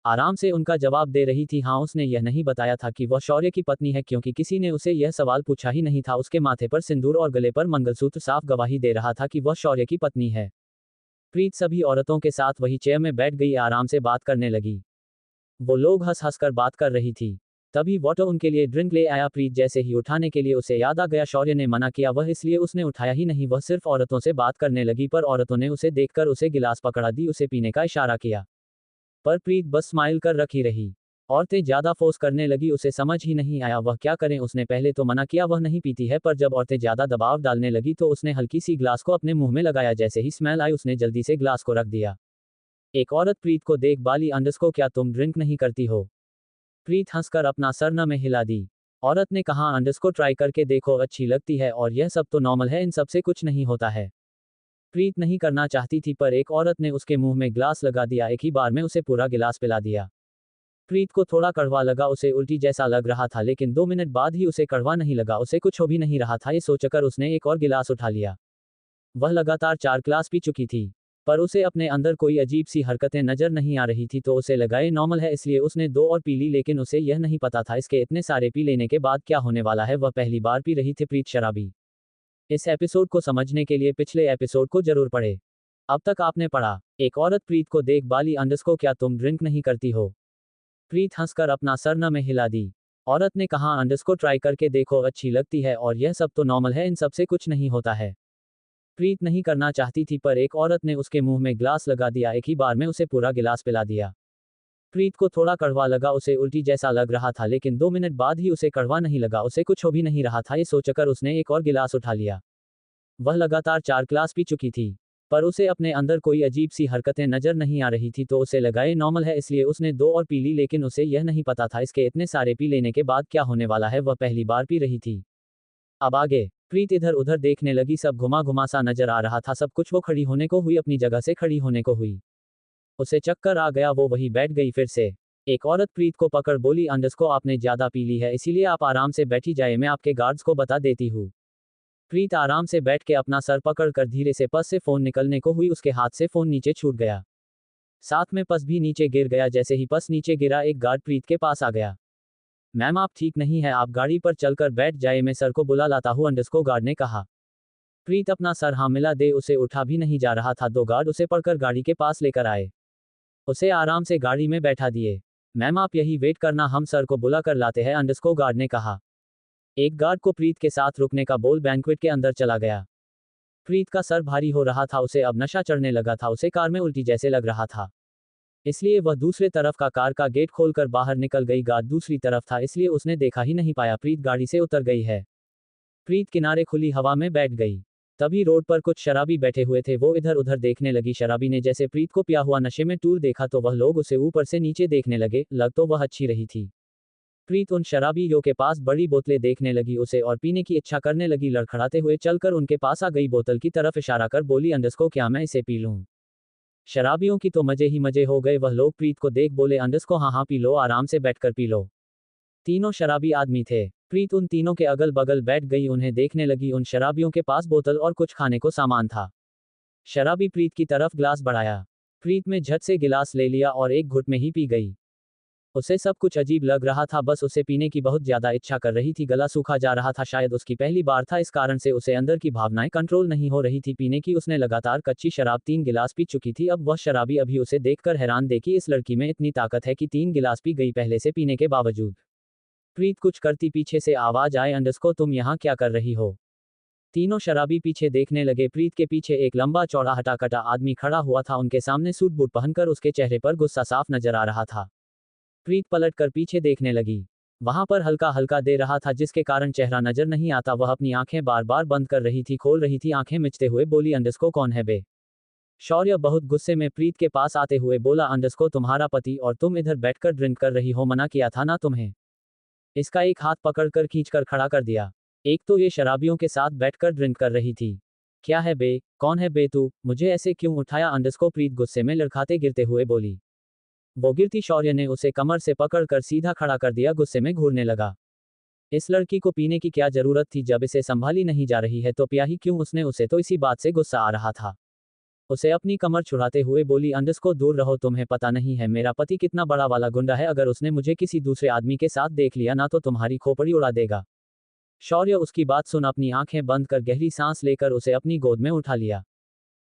आराम से उनका जवाब दे रही थी। हाँ, उसने यह नहीं बताया था कि वह शौर्य की पत्नी है, क्योंकि किसी ने उसे यह सवाल पूछा ही नहीं था। उसके माथे पर सिंदूर और गले पर मंगलसूत्र साफ गवाही दे रहा था कि वह शौर्य की पत्नी है। प्रीत सभी औरतों के साथ वही चेयर में बैठ गई, आराम से बात करने लगी। वो लोग हंस हंस कर बात कर रही थी। तभी वॉटर उनके लिए ड्रिंक ले आया। प्रीत जैसे ही उठाने के लिए उसे याद आ गया शौर्य ने मना किया, वह इसलिए उसने उठाया ही नहीं। वह सिर्फ औरतों से बात करने लगी, पर औरतों ने उसे देखकर उसे गिलास पकड़ा दी, उसे पीने का इशारा किया, पर प्रीत बस स्माइल कर रखी रही। औरतें ज्यादा फोर्स करने लगी, उसे समझ ही नहीं आया वह क्या करें। उसने पहले तो मना किया वह नहीं पीती है, पर जब औरतें ज्यादा दबाव डालने लगी तो उसने हल्की सी ग्लास को अपने मुंह में लगाया। जैसे ही स्मेल आई उसने जल्दी से ग्लास को रख दिया। एक औरत प्रीत को देख बाली, अंडरस्को क्या तुम ड्रिंक नहीं करती हो। प्रीत हंसकर अपना सर न में हिला दी। औरत ने कहा अंडरस्को ट्राई करके देखो, अच्छी लगती है, और यह सब तो नॉर्मल है, इन सब से कुछ नहीं होता है। प्रीत नहीं करना चाहती थी, पर एक औरत ने उसके मुंह में ग्लास लगा दिया, एक ही बार में उसे पूरा गिलास पिला दिया। प्रीत को थोड़ा कड़वा लगा, उसे उल्टी जैसा लग रहा था, लेकिन 2 मिनट बाद ही उसे कड़वा नहीं लगा, उसे कुछ हो भी नहीं रहा था। ये सोचकर उसने एक और गिलास उठा लिया। वह लगातार 4 ग्लास पी चुकी थी, पर उसे अपने अंदर कोई अजीब सी हरकतें नजर नहीं आ रही थी, तो उसे लगा ये नॉर्मल है, इसलिए उसने 2 और पी ली। लेकिन उसे यह नहीं पता था इसके इतने सारे पी लेने के बाद क्या होने वाला है। वह पहली बार पी रही थी प्रीत शराबी। इस एपिसोड को समझने के लिए पिछले एपिसोड को जरूर पढ़े। अब तक आपने पढ़ा। एक औरत प्रीत को देख बाली, अंडरस्को क्या तुम ड्रिंक नहीं करती हो। प्रीत हंसकर अपना सर न में हिला दी। औरत ने कहा अंडरस्को ट्राई करके देखो, अच्छी लगती है, और यह सब तो नॉर्मल है, इन सब से कुछ नहीं होता है। प्रीत नहीं करना चाहती थी, पर एक औरत ने उसके मुंह में ग्लास लगा दिया, एक ही बार में उसे पूरा गिलास पिला दिया। प्रीत को थोड़ा कड़वा लगा, उसे उल्टी जैसा लग रहा था, लेकिन 2 मिनट बाद ही उसे कड़वा नहीं लगा, उसे कुछ हो भी नहीं रहा था। ये सोचकर उसने एक और गिलास उठा लिया। वह लगातार 4 ग्लास पी चुकी थी, पर उसे अपने अंदर कोई अजीब सी हरकतें नजर नहीं आ रही थी, तो उसे लगा ये नॉर्मल है, इसलिए उसने 2 और पी ली। लेकिन उसे यह नहीं पता था इसके इतने सारे पी लेने के बाद क्या होने वाला है। वह पहली बार पी रही थी। अब आगे प्रीत इधर उधर देखने लगी, सब घुमा घुमा सा नजर आ रहा था सब कुछ। वो खड़ी होने को हुई, अपनी जगह से खड़ी होने को हुई, उसे चक्कर आ गया, वो वही बैठ गई फिर से। एक औरत प्रीत को पकड़ बोली, अंडरस्को आपने ज्यादा पी ली है, इसीलिए आप आराम से बैठी जाए, मैं आपके गार्ड्स को बता देती हूँ। प्रीत आराम से बैठ के अपना सर पकड़ कर धीरे से पर्स से फोन निकलने को हुई, उसके हाथ से फोन नीचे छूट गया, साथ में पर्स भी नीचे गिर गया। जैसे ही पर्स नीचे गिरा एक गार्ड प्रीत के पास आ गया। मैम आप ठीक नहीं है, आप गाड़ी पर चलकर बैठ जाए, मैं सर को बुला लाता हूँ, अंडरस्को गार्ड ने कहा। प्रीत अपना सर हाँ मिला दे, उसे उठा भी नहीं जा रहा था। 2 गार्ड उसे पकड़कर गाड़ी के पास लेकर आए, उसे आराम से गाड़ी में बैठा दिए। मैम आप यही वेट करना, हम सर को बुला कर लाते हैं, अंडरस्को गार्ड ने कहा। एक गार्ड को प्रीत के साथ रुकने का बोल बैंक्वेट के अंदर चला गया। प्रीत का सर भारी हो रहा था, उसे अब नशा चढ़ने लगा था, उसे कार में उल्टी जैसे लग रहा था, इसलिए वह दूसरे तरफ का कार का गेट खोलकर बाहर निकल गई। गार्ड दूसरी तरफ था, इसलिए उसने देखा ही नहीं पाया प्रीत गाड़ी से उतर गई है। प्रीत किनारे खुली हवा में बैठ गई। तभी रोड पर कुछ शराबी बैठे हुए थे, वो इधर उधर देखने लगी। शराबी ने जैसे प्रीत को पिया हुआ नशे में टूल देखा तो वह लोग उसे ऊपर से नीचे देखने लगे, लग तो वह अच्छी रही थी। प्रीत उन शराबियों के पास बड़ी बोतलें देखने लगी, उसे और पीने की इच्छा करने लगी। लड़खड़ाते हुए चलकर उनके पास आ गई, बोतल की तरफ इशारा कर बोली, अंडरस्को क्या मैं इसे पी लूं। शराबियों की तो मजे ही मजे हो गए, वह लोग प्रीत को देख बोले, अंडरस्को हाँ हाँ पी लो, आराम से बैठकर पी लो। तीनों शराबी आदमी थे। प्रीत उन तीनों के अगल बगल बैठ गई, उन्हें देखने लगी। उन शराबियों के पास बोतल और कुछ खाने को सामान था। शराबी प्रीत की तरफ ग्लास बढ़ाया, प्रीत में झट से गिलास ले लिया और एक घुट में ही पी गई। उसे सब कुछ अजीब लग रहा था, बस उसे पीने की बहुत ज्यादा इच्छा कर रही थी। गला सूखा जा रहा था, शायद उसकी पहली बार था, इस कारण से उसे अंदर की भावनाएं कंट्रोल नहीं हो रही थी पीने की। उसने लगातार कच्ची शराब 3 गिलास पी चुकी थी। अब वह शराबी अभी उसे देखकर हैरान देखी, इस लड़की में इतनी ताकत है कि 3 गिलास पी गई पहले से पीने के बावजूद। प्रीत कुछ करती पीछे से आवाज आए, अंडरस्को तुम यहाँ क्या कर रही हो। तीनों शराबी पीछे देखने लगे। प्रीत के पीछे एक लंबा चौड़ा हटाकटा आदमी खड़ा हुआ था, उनके सामने सूट बूट पहनकर, उसके चेहरे पर गुस्सा साफ नजर आ रहा था। प्रीत पलट कर पीछे देखने लगी, वहां पर हल्का हल्का दे रहा था जिसके कारण चेहरा नजर नहीं आता। वह अपनी आंखें बार बार बंद कर रही थी, खोल रही थी, आंखें मिचते हुए बोली, अंडस्को कौन है बे? शौर्य बहुत गुस्से में प्रीत के पास आते हुए बोला, अंडस्को तुम्हारा पति, और तुम इधर बैठकर ड्रिंक कर रही हो, मना किया था ना तुम्हें? इसका एक हाथ पकड़कर खींचकर खड़ा कर दिया। एक तो ये शराबियों के साथ बैठकर ड्रिंक कर रही थी। क्या है बे, कौन है बे तू, मुझे ऐसे क्यों उठाया? अंडस्को प्रीत गुस्से में लड़खाते गिरते हुए बोली। वो गिरती शौर्य ने उसे कमर से पकड़कर सीधा खड़ा कर दिया, गुस्से में घूरने लगा। इस लड़की को पीने की क्या जरूरत थी? जब इसे संभाली नहीं जा रही है तो पिया ही क्यों उसने उसे? तो इसी बात से गुस्सा आ रहा था। उसे अपनी कमर छुड़ाते हुए बोली, अंडस्को दूर रहो, तुम्हें पता नहीं है मेरा पति कितना बड़ा वाला गुंडा है, अगर उसने मुझे किसी दूसरे आदमी के साथ देख लिया ना तो तुम्हारी खोपड़ी उड़ा देगा। शौर्य उसकी बात सुन अपनी आंखें बंद कर गहरी सांस लेकर उसे अपनी गोद में उठा लिया।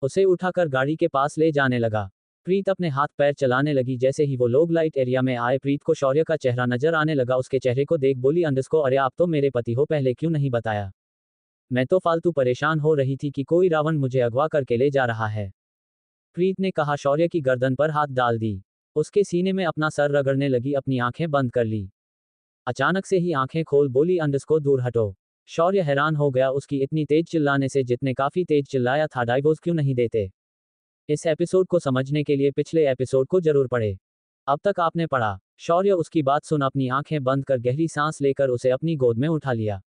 उसे उठाकर गाड़ी के पास ले जाने लगा। प्रीत अपने हाथ पैर चलाने लगी। जैसे ही वो लोग लाइट एरिया में आए, प्रीत को शौर्य का चेहरा नजर आने लगा। उसके चेहरे को देख बोली, अंडस्को अरे आप तो मेरे पति हो, पहले क्यों नहीं बताया? मैं तो फालतू परेशान हो रही थी कि कोई रावण मुझे अगवा करके ले जा रहा है। प्रीत ने कहा। शौर्य की गर्दन पर हाथ डाल दी। उसके सीने में अपना सर रगड़ने लगी, अपनी आंखें बंद कर ली। अचानक से ही आंखें खोल बोली, अंडस्को दूर हटो। शौर्य हैरान हो गया उसकी इतनी तेज चिल्लाने से, जितने काफी तेज चिल्लाया था। डाइवोर्स क्यों नहीं देते? इस एपिसोड को समझने के लिए पिछले एपिसोड को जरूर पढ़े। अब तक आपने पढ़ा। शौर्य उसकी बात सुन अपनी आंखें बंद कर गहरी सांस लेकर उसे अपनी गोद में उठा लिया।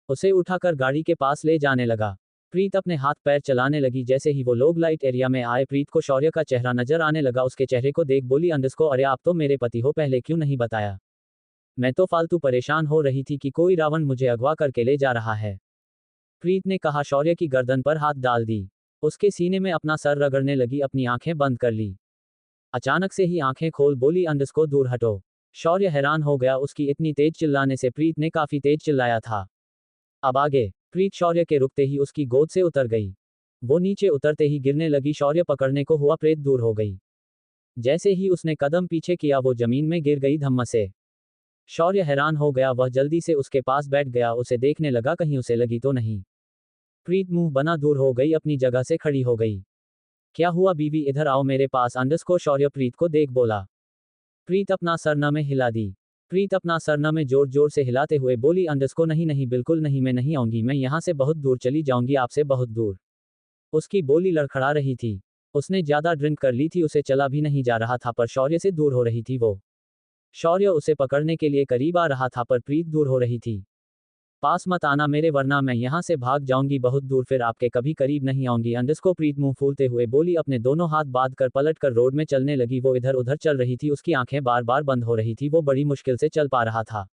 उसे उठाकर गाड़ी के पास ले जाने लगा। प्रीत अपने हाथ पैर चलाने लगी। जैसे ही वो लोग लाइट एरिया में आए, प्रीत को शौर्य का चेहरा नजर आने लगा। उसके चेहरे को देख बोली, अंडस्को अरे आप तो मेरे पति हो, पहले क्यों नहीं बताया? मैं तो फालतू परेशान हो रही थी कि कोई रावण मुझे अगवा करके ले जा रहा है। प्रीत ने कहा। शौर्य की गर्दन पर हाथ डाल दी। उसके सीने में अपना सर रगड़ने लगी, अपनी आंखें बंद कर ली। अचानक से ही आंखें खोल बोली, अंडस्को दूर हटो। शौर्य हैरान हो गया उसकी इतनी तेज चिल्लाने से। प्रीत ने काफी तेज चिल्लाया था। अब आगे। प्रीत शौर्य के रुकते ही उसकी गोद से उतर गई। वो नीचे उतरते ही गिरने लगी। शौर्य पकड़ने को हुआ, प्रेत दूर हो गई। जैसे ही उसने कदम पीछे किया, वो जमीन में गिर गई धम्म से। शौर्य हैरान हो गया। वह जल्दी से उसके पास बैठ गया, उसे देखने लगा कहीं उसे लगी तो नहीं। प्रीत मुंह बना दूर हो गई, अपनी जगह से खड़ी हो गई। क्या हुआ बीवी, इधर आओ मेरे पास, अंडस्को शौर्य प्रीत को देख बोला। प्रीत अपना सर न में हिला दी। प्रीत अपना सर न में जोर जोर से हिलाते हुए बोली, अंडस्को नहीं नहीं, बिल्कुल नहीं, मैं नहीं आऊंगी, मैं यहाँ से बहुत दूर चली जाऊंगी, आपसे बहुत दूर। उसकी बोली लड़खड़ा रही थी। उसने ज्यादा ड्रिंक कर ली थी, उसे चला भी नहीं जा रहा था, पर शौर्य से दूर हो रही थी वो। शौर्य उसे पकड़ने के लिए करीब आ रहा था, पर प्रीत दूर हो रही थी। पास मत आना मेरे, वरना मैं यहाँ से भाग जाऊंगी बहुत दूर, फिर आपके कभी करीब नहीं आऊंगी। अंडस्को प्रीत मुंह फूलते हुए बोली। अपने दोनों हाथ बांध कर पलट कर रोड में चलने लगी। वो इधर उधर चल रही थी, उसकी आंखें बार बार बंद हो रही थी, वो बड़ी मुश्किल से चल पा रहा था।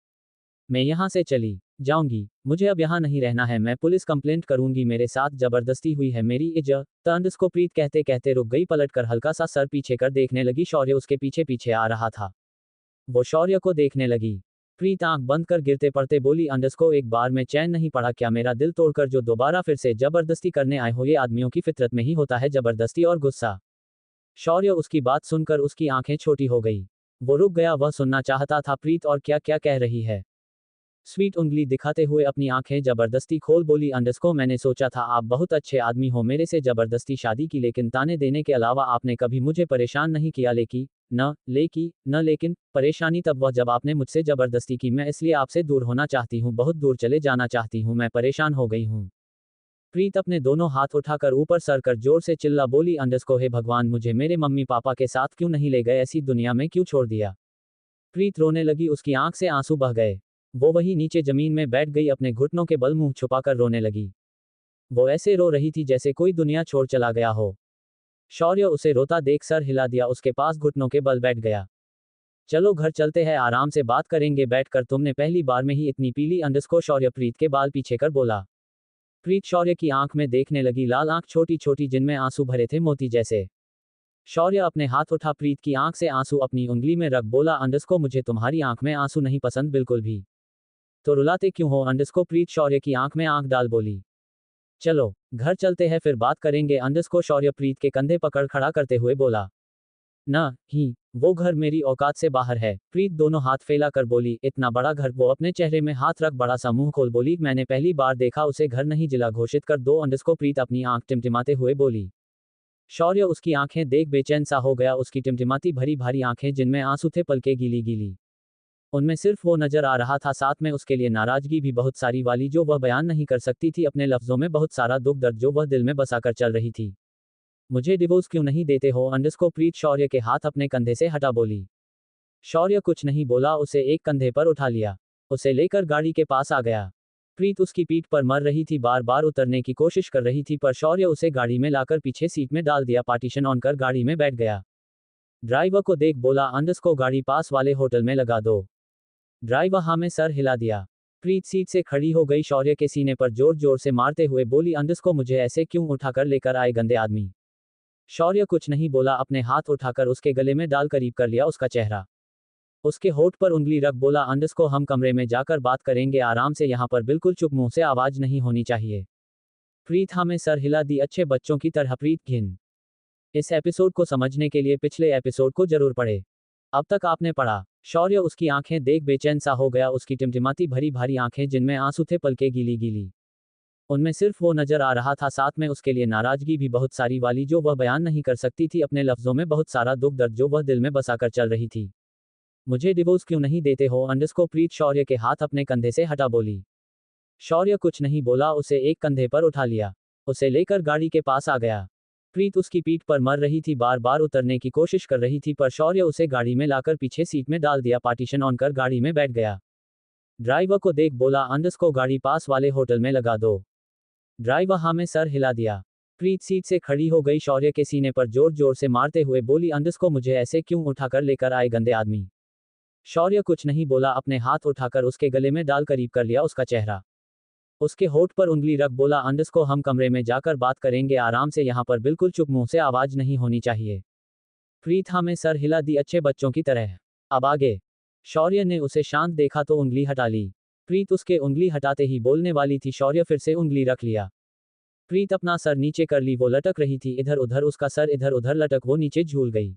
मैं यहाँ से चली जाऊंगी, मुझे अब यहाँ नहीं रहना है, मैं पुलिस कंप्लेंट करूंगी, मेरे साथ जबरदस्ती हुई है, मेरी इज्जत। अंडस्को प्रीत कहते कहते रुक गई, पलट कर हल्का सा सर पीछे कर देखने लगी। शौर्य उसके पीछे पीछे आ रहा था। वो शौर्य को देखने लगी। प्रीत आंख बंद कर गिरते पड़ते बोली, अंडस्को एक बार में चैन नहीं पड़ा क्या? मेरा दिल तोड़कर जो दोबारा फिर से जबरदस्ती करने आए हो? ये आदमियों की फितरत में ही होता है, जबरदस्ती और गुस्सा। शौर्य उसकी बात सुनकर उसकी आंखें छोटी हो गई। वो रुक गया, वह सुनना चाहता था प्रीत और क्या क्या कह रही है। स्वीट उंगली दिखाते हुए अपनी आंखें जबरदस्ती खोल बोली, अंडस्को मैंने सोचा था आप बहुत अच्छे आदमी हो, मेरे से जबरदस्ती शादी की, लेकिन ताने देने के अलावा आपने कभी मुझे परेशान नहीं किया। लेकिन परेशानी तब हुआ जब आपने मुझसे जबरदस्ती की, मैं इसलिए आपसे दूर होना चाहती हूँ, बहुत दूर चले जाना चाहती हूँ, मैं परेशान हो गई हूँ। प्रीत अपने दोनों हाथ उठाकर ऊपर सर कर जोर से चिल्ला बोली, अंडस्को हे भगवान, मुझे मेरे मम्मी पापा के साथ क्यों नहीं ले गए, ऐसी दुनिया में क्यों छोड़ दिया? प्रीत रोने लगी, उसकी आंख से आंसू बह गए। वो वहीं नीचे जमीन में बैठ गई, अपने घुटनों के बल मुंह छुपाकर रोने लगी। वो ऐसे रो रही थी जैसे कोई दुनिया छोड़ चला गया हो। शौर्य उसे रोता देख सर हिला दिया, उसके पास घुटनों के बल बैठ गया। चलो घर चलते हैं, आराम से बात करेंगे बैठकर, तुमने पहली बार में ही इतनी पीली। अंडस्को शौर्य प्रीत के बाल पीछे कर बोला। प्रीत शौर्य की आंख में देखने लगी, लाल आंख छोटी छोटी जिनमें आंसू भरे थे मोती जैसे। शौर्य अपने हाथ उठा प्रीत की आंख से आंसू अपनी उंगली में रख बोला, अंडस्को मुझे तुम्हारी आंख में आंसू नहीं पसंद बिल्कुल भी। तो रुलाते क्यों हो? अंडस्को प्रीत शौर्य की आंख में आंख डाल बोली। चलो घर चलते हैं, फिर बात करेंगे। अंडस्को शौर्य प्रीत के कंधे पकड़ खड़ा करते हुए बोला। न ही, वो घर मेरी औकात से बाहर है। प्रीत दोनों हाथ फैला कर बोली, इतना बड़ा घर? वो अपने चेहरे में हाथ रख बड़ा सा मुंह खोल बोली, मैंने पहली बार देखा, उसे घर नहीं जिला घोषित कर दो। अंडस्को प्रीत अपनी आंख टिमटिमाते हुए बोली। शौर्य उसकी आंखें देख बेचैन सा हो गया, उसकी टिमटिमाती भरी भारी आंखें जिनमें आंसू थे, पलके गीली गीली। उनमें सिर्फ वो नजर आ रहा था, साथ में उसके लिए नाराजगी भी बहुत सारी वाली जो वह बयान नहीं कर सकती थी, अपने लफ्जों में बहुत सारा दुख दर्द जो वह दिल में बसाकर चल रही थी। मुझे डिवोर्स क्यों नहीं देते हो? अंडरस्को प्रीत शौर्य के हाथ अपने कंधे से हटा बोली। शौर्य कुछ नहीं बोला, उसे एक कंधे पर उठा लिया, उसे लेकर गाड़ी के पास आ गया। प्रीत उसकी पीठ पर मर रही थी, बार बार उतरने की कोशिश कर रही थी, पर शौर्य उसे गाड़ी में लाकर पीछे सीट में डाल दिया, पार्टीशन ऑन कर गाड़ी में बैठ गया। ड्राइवर को देख बोला, अंडरस्को गाड़ी पास वाले होटल में लगा दो। ड्राइवर हाँ में सर हिला दिया। प्रीत सीट से खड़ी हो गई, शौर्य के सीने पर जोर जोर से मारते हुए बोली, अंडरस्को मुझे ऐसे क्यों उठाकर लेकर आए गंदे आदमी। शौर्य कुछ नहीं बोला, अपने हाथ उठाकर उसके गले में डाल करीब कर लिया उसका चेहरा। उसके होठ पर उंगली रख बोला, अंडरस्को हम कमरे में जाकर बात करेंगे आराम से, यहाँ पर बिल्कुल चुप, मुंह से आवाज नहीं होनी चाहिए। प्रीत हाँ में सर हिला दी, अच्छे बच्चों की तरह। प्रीत घिन। इस एपिसोड को समझने के लिए पिछले एपिसोड को जरूर पढ़े। अब तक आपने पढ़ा। शौर्य उसकी आंखें देख बेचैन सा हो गया, उसकी टिमटिमाती भरी भारी आंखें जिनमें आंसू थे, पलके गीली गीली। उनमें सिर्फ वो नजर आ रहा था, साथ में उसके लिए नाराजगी भी बहुत सारी वाली जो वह बयान नहीं कर सकती थी, अपने लफ्जों में बहुत सारा दुख दर्द जो वह दिल में बसाकर चल रही थी। मुझे डिवोर्स क्यों नहीं देते हो? अंडरस्को प्रीत शौर्य के हाथ अपने कंधे से हटा बोली। शौर्य कुछ नहीं बोला, उसे एक कंधे पर उठा लिया, उसे लेकर गाड़ी के पास आ गया। प्रीत उसकी पीठ पर मर रही थी, बार बार उतरने की कोशिश कर रही थी, पर शौर्य उसे गाड़ी में लाकर पीछे सीट में डाल दिया, पार्टीशन ऑन कर गाड़ी में बैठ गया। ड्राइवर को देख बोला, अंडरस्को गाड़ी पास वाले होटल में लगा दो। ड्राइवर हाँ में सर हिला दिया। प्रीत सीट से खड़ी हो गई, शौर्य के सीने पर जोर जोर से मारते हुए बोली, अंडरस्को मुझे ऐसे क्यों उठाकर लेकर आए गंदे आदमी। शौर्य कुछ नहीं बोला, अपने हाथ उठाकर उसके गले में डाल करीब कर लिया उसका चेहरा। उसके होठ पर उंगली रख बोला, अंडरस्को हम कमरे में जाकर बात करेंगे आराम से, यहाँ पर बिल्कुल चुप, मुंह से आवाज नहीं होनी चाहिए। प्रीत हाँ में सर हिला दी, अच्छे बच्चों की तरह। अब आगे। शौर्य ने उसे शांत देखा तो उंगली हटा ली। प्रीत उसके उंगली हटाते ही बोलने वाली थी, शौर्य फिर से उंगली रख लिया। प्रीत अपना सर नीचे कर ली, वो लटक रही थी इधर उधर, उसका सर इधर उधर लटक, वो नीचे झूल गई।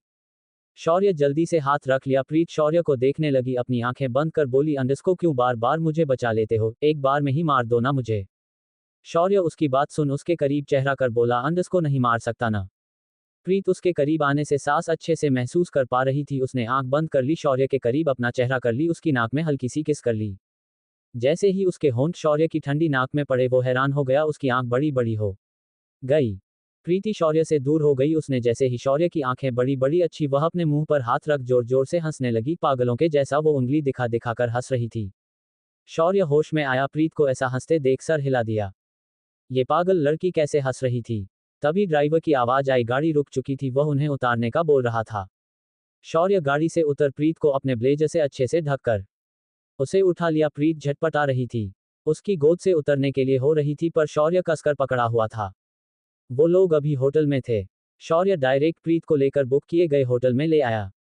शौर्य जल्दी से हाथ रख लिया। प्रीत शौर्य को देखने लगी, अपनी आंखें बंद कर बोली, अंडरस्को क्यों बार बार मुझे बचा लेते हो, एक बार में ही मार दो ना मुझे। शौर्य उसकी बात सुन उसके करीब चेहरा कर बोला, अंडरस्को नहीं मार सकता ना। प्रीत उसके करीब आने से सांस अच्छे से महसूस कर पा रही थी, उसने आंख बंद कर ली, शौर्य के करीब अपना चेहरा कर ली, उसकी नाक में हल्की सी किस कर ली। जैसे ही उसके होंठ शौर्य की ठंडी नाक में पड़े, वो हैरान हो गया, उसकी आंख बड़ी बड़ी हो गई। प्रीति शौर्य से दूर हो गई, उसने जैसे ही शौर्य की आंखें बड़ी बड़ी अच्छी, वह अपने मुंह पर हाथ रख जोर जोर से हंसने लगी, पागलों के जैसा वो उंगली दिखा दिखाकर हंस रही थी। शौर्य होश में आया, प्रीत को ऐसा हंसते देख सर हिला दिया। ये पागल लड़की कैसे हंस रही थी। तभी ड्राइवर की आवाज आई, गाड़ी रुक चुकी थी, वह उन्हें उतारने का बोल रहा था। शौर्य गाड़ी से उतर प्रीत को अपने ब्लेजर से अच्छे से ढककर उसे उठा लिया। प्रीत झटपटा रही थी, उसकी गोद से उतरने के लिए हो रही थी, पर शौर्य कसकर पकड़ा हुआ था। वो लोग अभी होटल में थे। शौर्य डायरेक्ट प्रीत को लेकर बुक किए गए होटल में ले आया।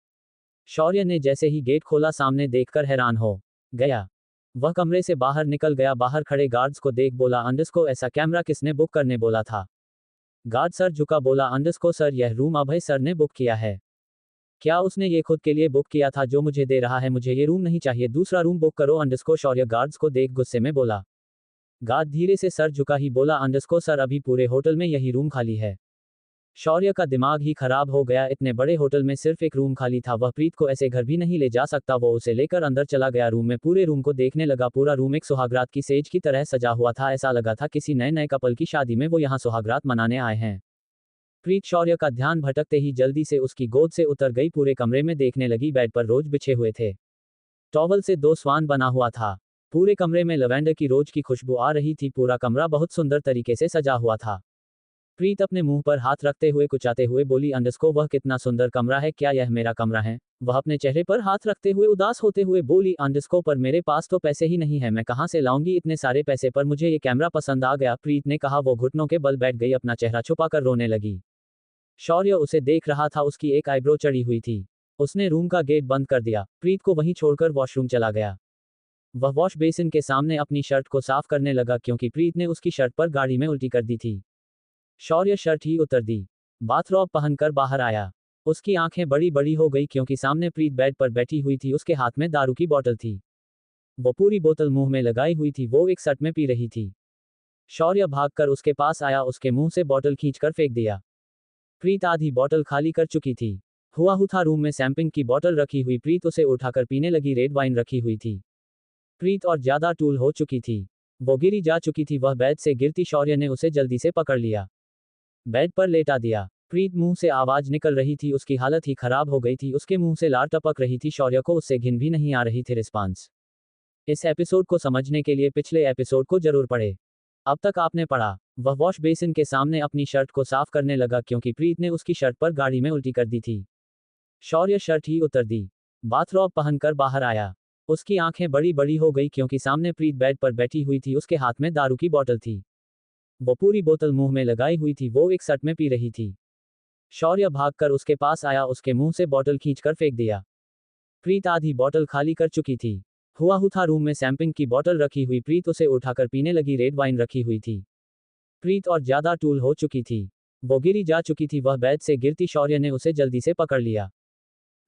शौर्य ने जैसे ही गेट खोला, सामने देखकर हैरान हो गया। वह कमरे से बाहर निकल गया, बाहर खड़े गार्ड्स को देख बोला, अंडरस्को ऐसा कैमरा किसने बुक करने बोला था। गार्ड सर झुका, बोला, अंडरस्को सर यह रूम अभय सर ने बुक किया है। क्या उसने ये खुद के लिए बुक किया था जो मुझे दे रहा है, मुझे ये रूम नहीं चाहिए, दूसरा रूम बुक करो। अंडरस्को शौर्य गार्ड्स को देख गुस्से में बोला। गार्ड धीरे से सर झुका ही बोला, अंडरस्को सर अभी पूरे होटल में यही रूम खाली है। शौर्य का दिमाग ही खराब हो गया, इतने बड़े होटल में सिर्फ एक रूम खाली था, वह प्रीत को ऐसे घर भी नहीं ले जा सकता। वो उसे लेकर अंदर चला गया, रूम में पूरे रूम को देखने लगा। पूरा रूम एक सुहागरात की सेज की तरह सजा हुआ था, ऐसा लगा था किसी नए नए कपल की शादी में वो यहाँ सुहागरात मनाने आए हैं। प्रीत शौर्य का ध्यान भटकते ही जल्दी से उसकी गोद से उतर गई, पूरे कमरे में देखने लगी। बेड पर रोज बिछे हुए थे, टॉवल से 2 स्वान बना हुआ था। पूरे कमरे में लवेंडर की रोज की खुशबू आ रही थी, पूरा कमरा बहुत सुंदर तरीके से सजा हुआ था। प्रीत अपने मुंह पर हाथ रखते हुए कुचाते हुए बोली, अंडरस्को वह कितना सुंदर कमरा है, क्या यह मेरा कमरा है। वह अपने चेहरे पर हाथ रखते हुए उदास होते हुए बोली, अंडरस्को पर मेरे पास तो पैसे ही नहीं है, मैं कहां से लाऊंगी इतने सारे पैसे, पर मुझे ये कैमरा पसंद आ गया। प्रीत ने कहा। वो घुटनों के बल बैठ गई, अपना चेहरा छुपाकर रोने लगी। शौर्य उसे देख रहा था, उसकी एक आईब्रो चढ़ी हुई थी। उसने रूम का गेट बंद कर दिया, प्रीत को वहीं छोड़कर वॉशरूम चला गया। वह वॉश बेसिन के सामने अपनी शर्ट को साफ करने लगा, क्योंकि प्रीत ने उसकी शर्ट पर गाड़ी में उल्टी कर दी थी। शौर्य शर्ट ही उतर दी, बाथरॉब पहनकर बाहर आया। उसकी आंखें बड़ी बड़ी हो गई, क्योंकि सामने प्रीत बेड पर बैठी हुई थी, उसके हाथ में दारू की बोतल थी। वो पूरी बोतल मुंह में लगाई हुई थी, वो एक सट में पी रही थी। शौर्य भागकर उसके पास आया, उसके मुंह से बोतल खींचकर फेंक दिया। प्रीत आधी बोतल खाली कर चुकी थी। हुआ था रूम में शैंपिंग की बोतल रखी हुई प्रीत उसे उठाकर पीने लगी। रेड वाइन रखी हुई थी। प्रीत और ज्यादा टूल हो चुकी थी। वो गिरी जा चुकी थी। वह बेड से गिरती शौर्य ने उसे जल्दी से पकड़ लिया, बेड पर लेटा दिया। प्रीत मुंह से आवाज निकल रही थी। उसकी हालत ही खराब हो गई थी। उसके मुंह से लार टपक रही थी। शौर्य को उससे घिन भी नहीं आ रही थी। रिस्पांस। इस एपिसोड को समझने के लिए पिछले एपिसोड को जरूर पढ़े। अब तक आपने पढ़ा। वह वॉश बेसिन के सामने अपनी शर्ट को साफ करने लगा क्योंकि प्रीत ने उसकी शर्ट पर गाड़ी में उल्टी कर दी थी। शौर्य शर्ट ही उतर दी, बाथरॉब पहनकर बाहर आया। उसकी आंखें बड़ी बड़ी हो गई क्योंकि सामने प्रीत बेड पर बैठी हुई थी। उसके हाथ में दारू की बोतल थी। वो पूरी बोतल मुंह में लगाई हुई थी। वो एक सट में पी रही थी। शौर्य भागकर उसके पास आया, उसके मुंह से बोतल खींचकर फेंक दिया। प्रीत आधी बोतल खाली कर चुकी थी। हुआ था रूम में शैंपिंग की बोतल रखी हुई प्रीत उसे उठाकर पीने लगी। रेड वाइन रखी हुई थी। प्रीत और ज्यादा टूल हो चुकी थी। वो गिरी जा चुकी थी। वह बेड से गिरती शौर्य ने उसे जल्दी से पकड़ लिया,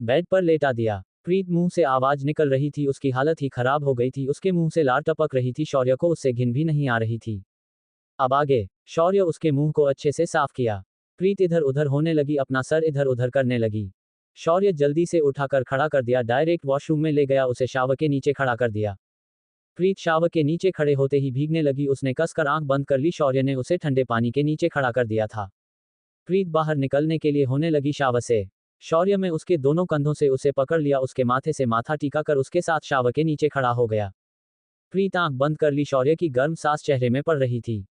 बेड पर लेटा दिया। प्रीत मुंह से आवाज निकल रही थी। उसकी हालत ही खराब हो गई थी। उसके मुंह से लार टपक रही थी। शौर्य को उससे घिन भी नहीं आ रही थी। अब आगे। शौर्य उसके मुंह को अच्छे से साफ किया। प्रीत इधर उधर होने लगी, अपना सर इधर उधर करने लगी। शौर्य जल्दी से उठाकर खड़ा कर दिया, डायरेक्ट वॉशरूम में ले गया, उसे शावर के नीचे खड़ा कर दिया। प्रीत शावर के नीचे खड़े होते ही भीगने लगी। उसने कसकर आंख बंद कर ली। शौर्य ने उसे ठंडे पानी के नीचे खड़ा कर दिया था। प्रीत बाहर निकलने के लिए होने लगी शावर से। शौर्य में उसके दोनों कंधों से उसे पकड़ लिया, उसके माथे से माथा टीका कर उसके साथ शावर के नीचे खड़ा हो गया। प्रीत आंख बंद कर ली। शौर्य की गर्म सांस चेहरे में पड़ रही थी।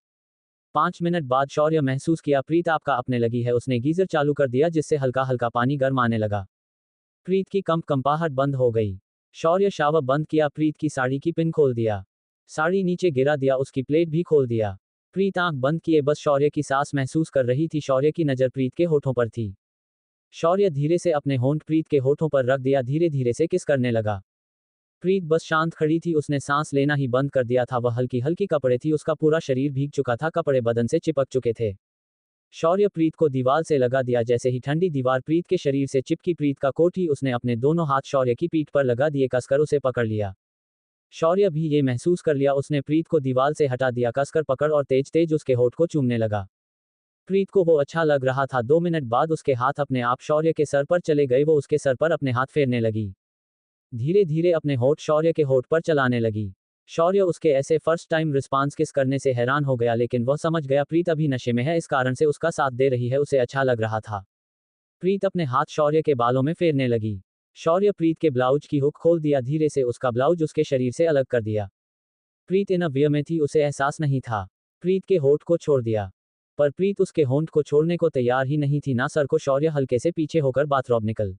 5 मिनट बाद शौर्य महसूस किया प्रीत आपका अपने लगी है। उसने गीजर चालू कर दिया जिससे हल्का हल्का पानी गर्म आने लगा। प्रीत की कंपाहट बंद हो गई। शौर्य शावर बंद किया। प्रीत की साड़ी की पिन खोल दिया, साड़ी नीचे गिरा दिया, उसकी प्लेट भी खोल दिया। प्रीत आंख बंद किए बस शौर्य की सांस महसूस कर रही थी। शौर्य की नजर प्रीत के होठों पर थी। शौर्य धीरे से अपने होंठ प्रीत के होठों पर रख दिया, धीरे धीरे से किस करने लगा। प्रीत बस शांत खड़ी थी। उसने सांस लेना ही बंद कर दिया था। वह हल्की हल्की कपड़े थी। उसका पूरा शरीर भीग चुका था, कपड़े बदन से चिपक चुके थे। शौर्य प्रीत को दीवार से लगा दिया। जैसे ही ठंडी दीवार प्रीत के शरीर से चिपकी, प्रीत का कोट ही उसने अपने दोनों हाथ शौर्य की पीठ पर लगा दिए, कसकर उसे पकड़ लिया। शौर्य भी ये महसूस कर लिया। उसने प्रीत को दीवार से हटा दिया, कसकर पकड़ और तेज तेज उसके होठ को चूमने लगा। प्रीत को वो अच्छा लग रहा था। 2 मिनट बाद उसके हाथ अपने आप शौर्य के सर पर चले गए। वो उसके सर पर अपने हाथ फेरने लगी, धीरे धीरे अपने होठ शौर्य के होठ पर चलाने लगी। शौर्य उसके ऐसे फर्स्ट टाइम रिस्पांस किस करने से हैरान हो गया, लेकिन वह समझ गया प्रीत अभी नशे में है, इस कारण से उसका साथ दे रही है, उसे अच्छा लग रहा था। प्रीत अपने हाथ शौर्य के बालों में फेरने लगी। शौर्य प्रीत के ब्लाउज की हुक खोल दिया, धीरे से उसका ब्लाउज उसके शरीर से अलग कर दिया। प्रीत इन अ में थी, उसे एहसास नहीं था। प्रीत के होठ को छोड़ दिया, पर प्रीत उसके होंठ को छोड़ने को तैयार ही नहीं थी ना। सर को शौर्य हल्के से पीछे होकर बाथरॉब निकल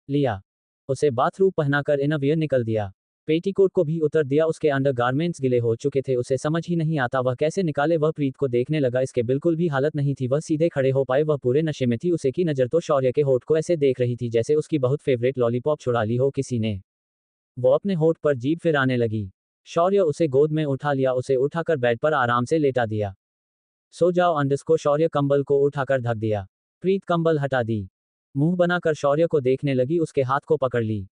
लिया, उसे बाथरूम पहनाकर इनवियर निकल दिया। पेटीकोट को भी उतर दिया। उसके अंडरगारमेंट्स गिले हो चुके थे। उसे समझ ही नहीं आता वह कैसे निकाले। वह प्रीत को देखने लगा, इसके बिल्कुल भी हालत नहीं थी वह सीधे खड़े हो पाए। वह पूरे नशे में थी। उसे की नजर तो शौर्य के होठ को ऐसे देख रही थी जैसे उसकी बहुत फेवरेट लॉलीपॉप छुड़ा ली हो किसी ने। वो अपने होठ पर जीभ फिराने लगी। शौर्य उसे गोद में उठा लिया, उसे उठाकर बेड पर आराम से लेटा दिया। सो जाओ अंडस्को। शौर्य कंबल को उठाकर ढक दिया। प्रीत कंबल हटा दी, मुंह बनाकर शौर्य को देखने लगी, उसके हाथ को पकड़ ली।